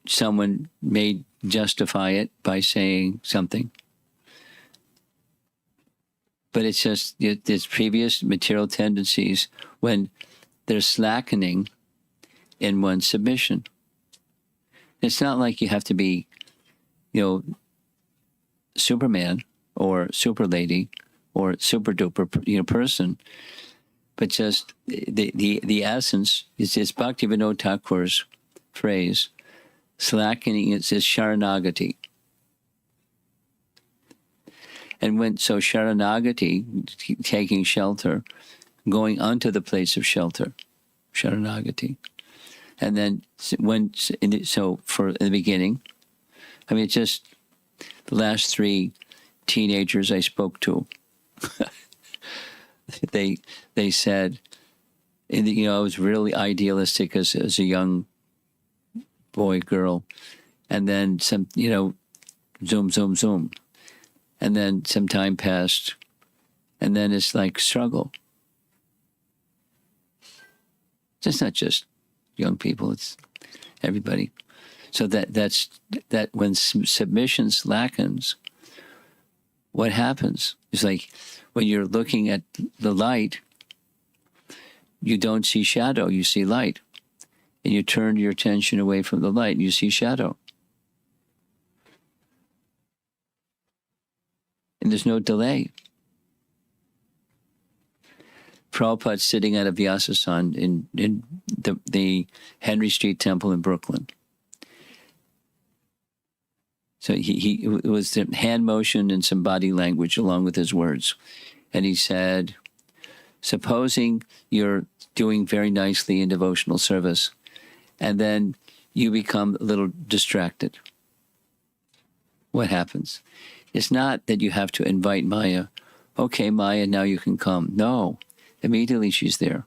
Speaker 1: someone may justify it by saying something. But it's just its previous material tendencies when there's slackening in one's submission. It's not like you have to be, Superman or super lady or super duper, person, but just the essence is Bhaktivinoda Thakur's phrase, slackening. It says Sharanagati. And Sharanagati, taking shelter, going onto the place of shelter, Sharanagati. And then in the beginning, just the last 3 teenagers I spoke to, they said, I was really idealistic as a young boy, girl, and then some, zoom, zoom, zoom. And then some time passed, and then it's like struggle. It's not just young people, it's everybody. So that's when submission slackens, what happens? It's like when you're looking at the light, you don't see shadow, you see light. And you turn your attention away from the light and you see shadow. And there's no delay. Prabhupada's sitting at a Vyasasana in the Henry Street Temple in Brooklyn. So it was the hand motion and some body language along with his words. And he said, supposing you're doing very nicely in devotional service, and then you become a little distracted. What happens? It's not that you have to invite Maya. Okay, Maya, now you can come. No, immediately she's there.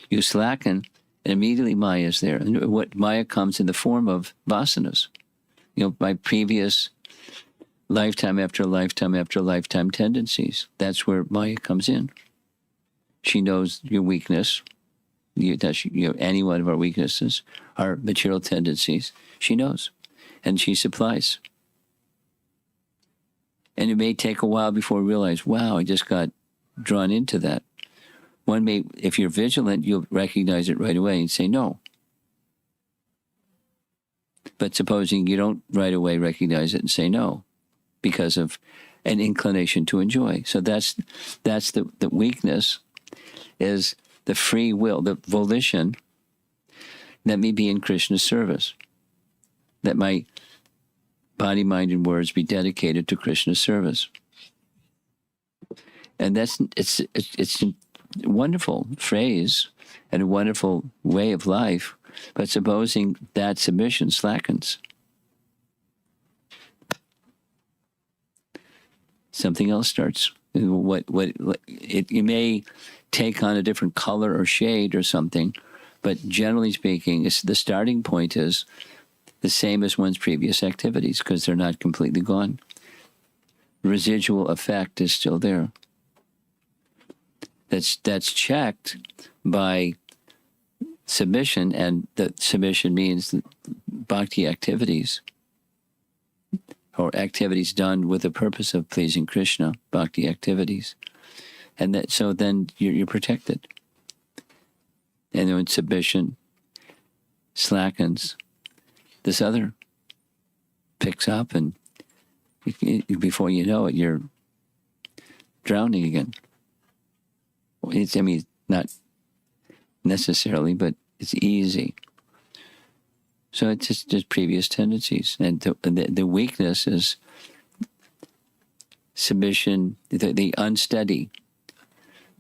Speaker 1: You slacken, and immediately Maya is there. And what Maya comes in the form of vasanas, by previous lifetime after lifetime after lifetime tendencies. That's where Maya comes in. She knows your weakness. Any one of our weaknesses, our material tendencies, she knows, and she supplies. And it may take a while before we realize, wow, I just got drawn into that. If you're vigilant, you'll recognize it right away and say no. But supposing you don't right away recognize it and say no, because of an inclination to enjoy. So that's the weakness, is the free will, the volition, let me be in Krishna's service. Let my body, mind, and words be dedicated to Krishna's service. And it's a wonderful phrase and a wonderful way of life. But supposing that submission slackens, something else starts. You may take on a different color or shade or something, but generally speaking, the starting point is the same as one's previous activities because they're not completely gone. Residual effect is still there. That's checked by submission, and that submission means bhakti activities or activities done with the purpose of pleasing Krishna, bhakti activities. And so then you're protected. And when submission slackens, this other picks up, and before you know it, you're drowning again. Not necessarily, but it's easy. So it's just previous tendencies. And the weakness is submission, the unsteady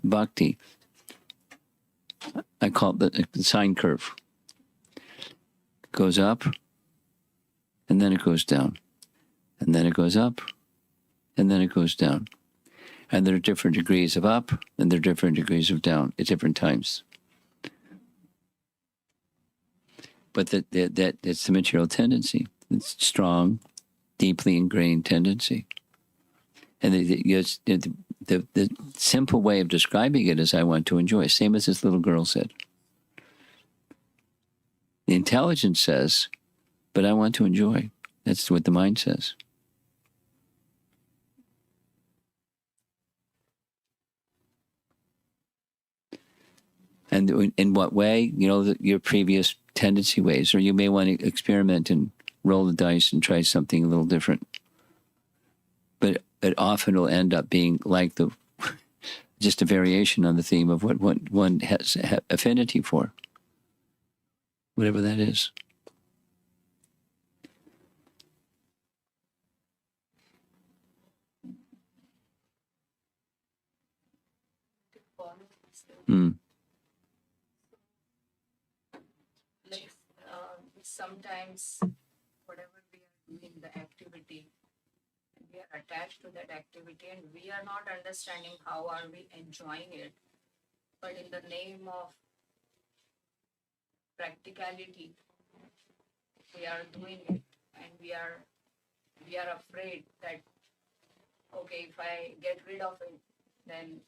Speaker 1: bhakti. I call it the sine curve. It goes up, and then it goes down. And then it goes up, and then it goes down. And there are different degrees of up, and there are different degrees of down at different times. But that it's the material tendency. It's strong, deeply ingrained tendency. And the simple way of describing it is I want to enjoy, same as this little girl said. The intelligence says, but I want to enjoy. That's what the mind says. And in what way? Your previous tendency ways, or you may want to experiment and roll the dice and try something a little different. But it often will end up being like just a variation on the theme of what one has affinity for, whatever that is.
Speaker 2: Sometimes whatever we are doing, the activity, we are attached to that activity and we are not understanding how are we enjoying it. But in the name of practicality, we are doing it, and we are afraid that, okay, if I get rid of it, then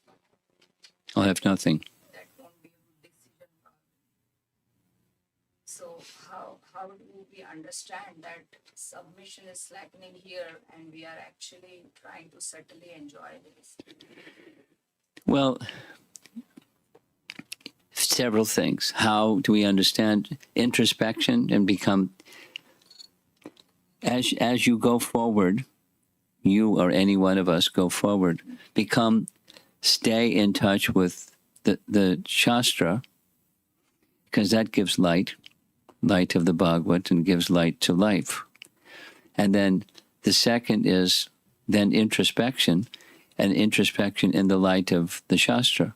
Speaker 1: I'll have nothing.
Speaker 2: that won't be a good decision. So how do we understand that submission is slackening here and we are actually trying to subtly enjoy this?
Speaker 1: Well, several things. How do we understand introspection and become, as you go forward, you or any one of us go forward, stay in touch with the Shastra, because that gives light of the Bhagavad, and gives light to life. And then the second is then introspection, and introspection in the light of the Shastra.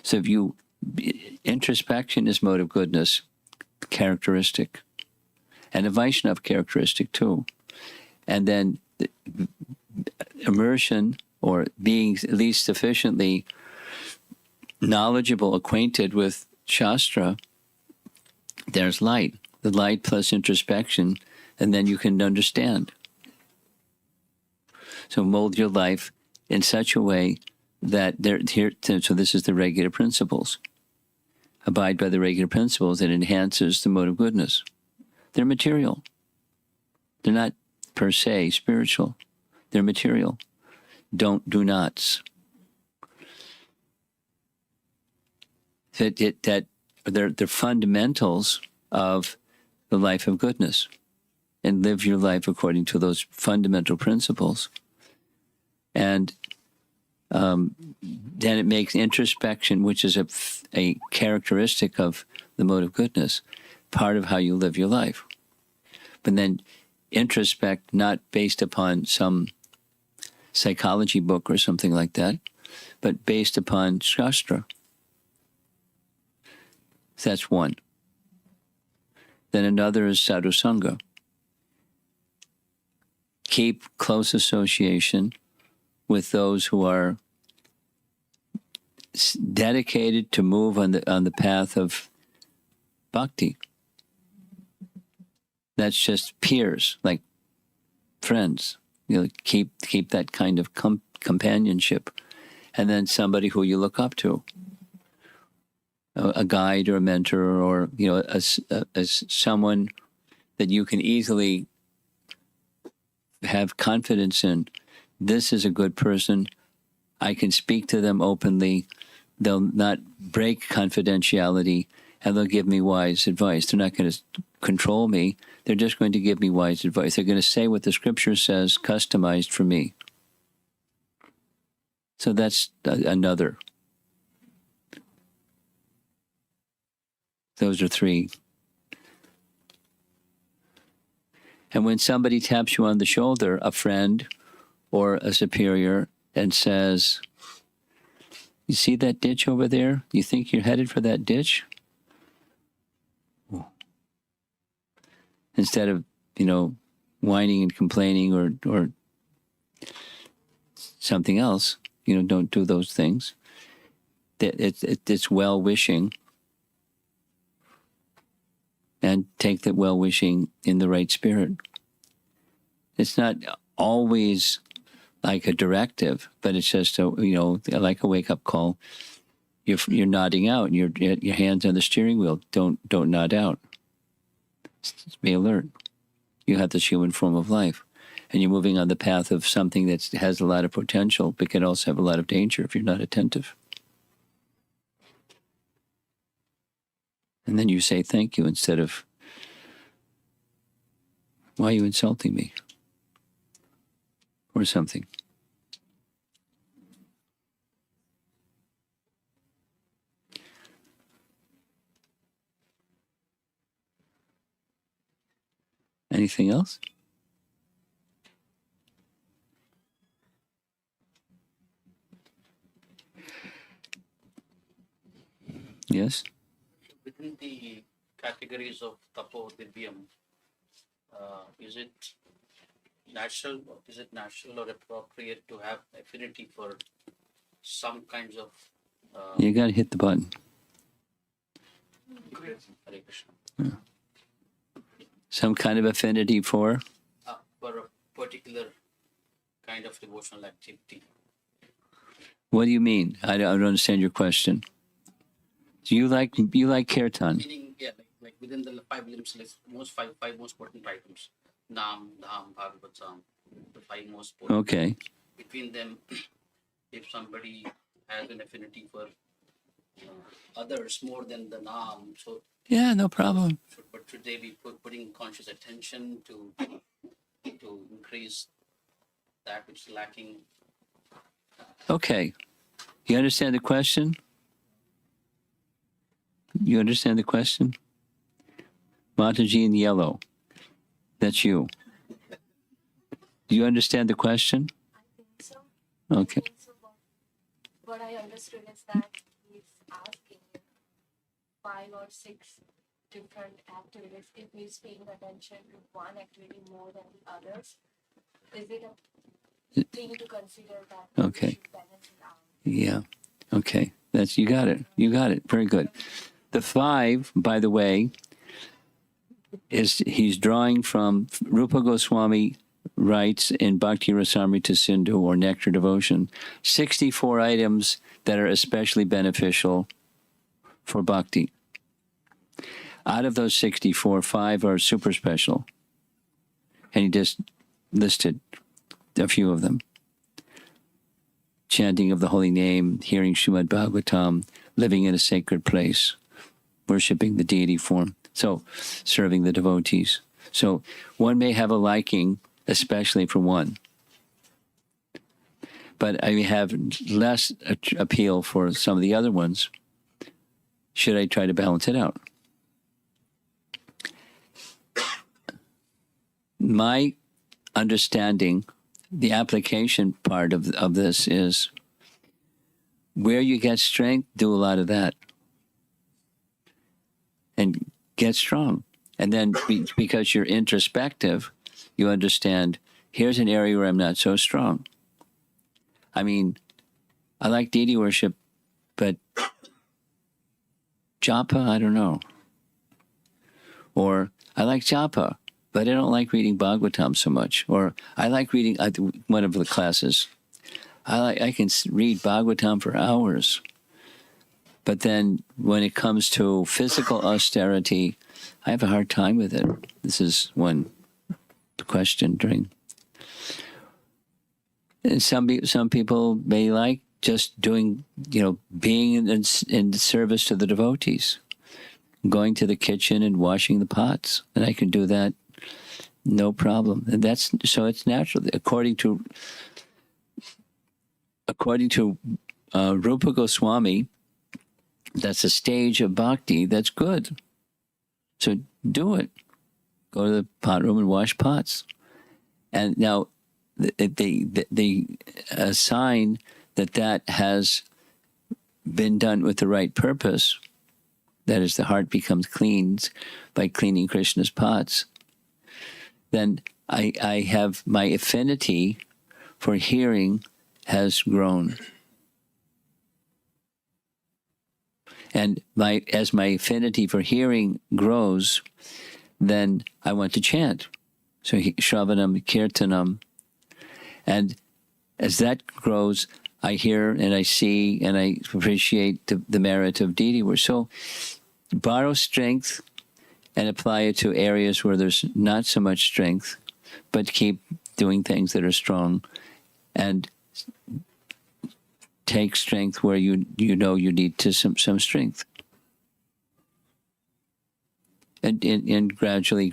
Speaker 1: So introspection is mode of goodness characteristic, and a Vaishnava characteristic too. And then immersion, or being at least sufficiently knowledgeable, acquainted with Shastra, there's light. The light plus introspection, and then you can understand. So mold your life in such a way that so this is the regular principles. Abide by the regular principles that enhances the mode of goodness. They're material. They're not per se spiritual. They're material. Do nots. That they're fundamentals of the life of goodness, and live your life according to those fundamental principles. And then it makes introspection, which is a characteristic of the mode of goodness, part of how you live your life. But then introspect not based upon some psychology book or something like that, but based upon Shastra. That's one. Then another is sadhusanga. Keep close association with those who are dedicated to move on the path of bhakti. That's just peers, like friends. Keep that kind of companionship, and then somebody who you look up to, a guide or a mentor, or as someone that you can easily have confidence in. This is a good person. I can speak to them openly. They'll not break confidentiality, and they'll give me wise advice. They're not going to control me. They're just going to give me wise advice. They're going to say what the scripture says, customized for me. So that's another. Those are three. And when somebody taps you on the shoulder, a friend or a superior, and says, "You see that ditch over there? You think you're headed for that ditch?" Instead of, whining and complaining or something else, don't do those things. It's well-wishing, and take that well-wishing in the right spirit. It's not always like a directive, but it's just like a wake-up call. You're nodding out, and your hands on the steering wheel. Don't nod out. Just be alert. You have this human form of life, and you're moving on the path of something that has a lot of potential, but can also have a lot of danger if you're not attentive. And then you say thank you instead of, "Why are you insulting me?" or something. Anything else? Yes?
Speaker 3: Within the categories of tapo divyam, is it natural or appropriate to have affinity for some kinds of
Speaker 1: You got to hit the button.
Speaker 3: Hare Krishna,
Speaker 1: Some kind of affinity for?
Speaker 3: for a particular kind of devotional activity?
Speaker 1: What do you mean? I don't understand your question. Do you like kirtan?
Speaker 3: Meaning, yeah, like within the five limbs, like five most important items: Nam, Dham, Bhagavatam, the five most important.
Speaker 1: Okay.
Speaker 3: Between them, if somebody has an affinity for others more than the Nam, so
Speaker 1: Yeah, no problem.
Speaker 3: should they be putting conscious attention to increase that which is lacking?
Speaker 1: Okay. You understand the question? You understand the question? Mataji in yellow. That's you. Do you understand the question?
Speaker 4: I think so.
Speaker 1: Okay.
Speaker 4: So what I understood is that he's asking if 5 or 6 different activities, if he's paying attention to one activity more than the others, is it a thing to consider that
Speaker 1: Okay.
Speaker 4: we should balance it out?
Speaker 1: Yeah. Okay. You got it. You got it. Very good. The 5, by the way, he's drawing from Rupa Goswami writes in Bhakti Rasamrita Sindhu, or Nectar Devotion, 64 items that are especially beneficial for bhakti. Out of those 64, 5 are super special. And he just listed a few of them. Chanting of the holy name, hearing Srimad Bhagavatam, living in a sacred place, worshipping the deity form, so serving the devotees. So one may have a liking, especially for one, but I have less appeal for some of the other ones. Should I try to balance it out? My understanding the application part of this is where you get strength, do a lot of that. And get strong. And then because you're introspective, you understand, here's an area where I'm not so strong. I mean, I like deity worship, but japa, I don't know. Or I like japa, but I don't like reading Bhagavatam so much. Or I like reading one of the classes. I can read Bhagavatam for hours. But then when it comes to physical austerity, I have a hard time with it. This is one question during. And some people may like just doing, being in service to the devotees, going to the kitchen and washing the pots, and I can do that, no problem. And so it's natural. According to Rupa Goswami, that's a stage of bhakti. That's good. So do it. Go to the pot room and wash pots. And now, they assign that has been done with the right purpose. That is, the heart becomes cleansed by cleaning Krishna's pots. Then I have my affinity for hearing has grown. And as my affinity for hearing grows, then I want to chant. So Shravanam, Kirtanam. And as that grows, I hear and I see and I appreciate the merit of deity worship. So borrow strength and apply it to areas where there's not so much strength, but keep doing things that are strong, and take strength where you know you need some strength. And gradually,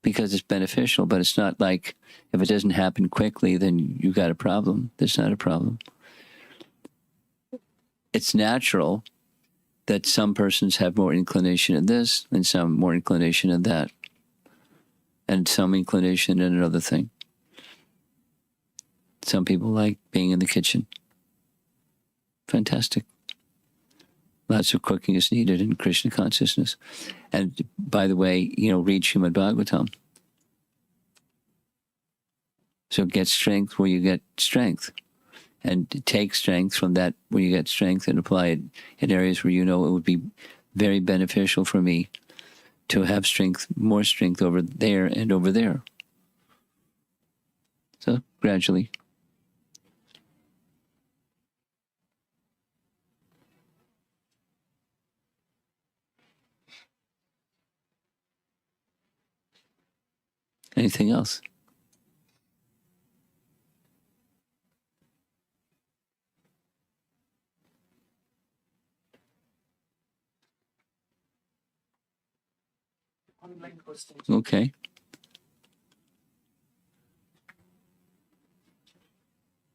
Speaker 1: because it's beneficial, but it's not like if it doesn't happen quickly, then you got a problem. That's not a problem. It's natural that some persons have more inclination in this and some more inclination in that, and some inclination in another thing. Some people like being in the kitchen. Fantastic. Lots of cooking is needed in Krishna consciousness. And by the way, read Srimad Bhagavatam. So get strength where you get strength. And take strength from that where you get strength and apply it in areas where it would be very beneficial for me to have strength, more strength over there and over there. So gradually. Anything else?
Speaker 3: Online questions.
Speaker 1: Okay.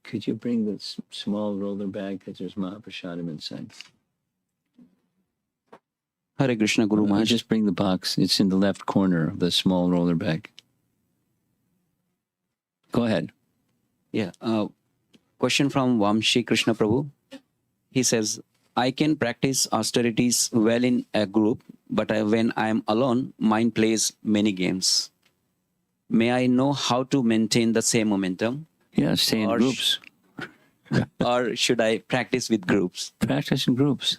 Speaker 1: Could you bring the small roller bag, because there's Mahaprasadam inside?
Speaker 5: Hare Krishna Guru Maharaj.
Speaker 1: Just bring the box. It's in the left corner of the small roller bag. Go ahead.
Speaker 5: Yeah. Question from Vamshi Krishna Prabhu. He says, I can practice austerities well in a group, but when I am alone, mind plays many games. May I know how to maintain the same momentum?
Speaker 1: Yeah, stay in groups.
Speaker 5: Or should I practice with groups?
Speaker 1: Practice in groups.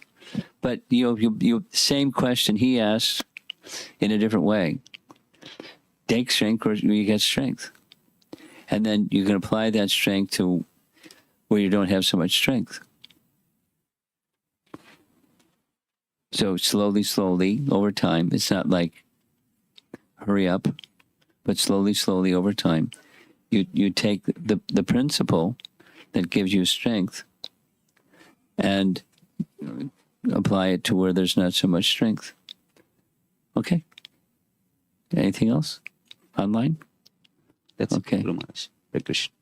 Speaker 1: But you same question he asked in a different way. Take strength where you get strength. And then you can apply that strength to where you don't have so much strength. So slowly, over time, it's not like hurry up, but slowly over time, you take the principle that gives you strength and apply it to where there's not so much strength. Okay. Anything else? Online?
Speaker 5: That's
Speaker 1: okay.
Speaker 5: Guru Maharaj. Hare Krishna.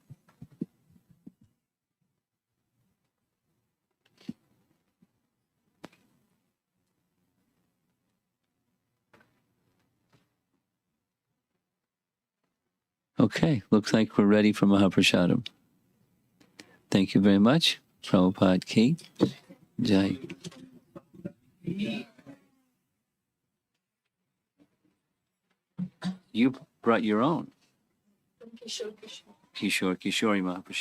Speaker 1: Okay, looks like we're ready for Mahaprasadam. Thank you very much. Prabhupada Ki Jai. You brought your own.
Speaker 4: Kishore.
Speaker 1: Kishore Mahaprasad.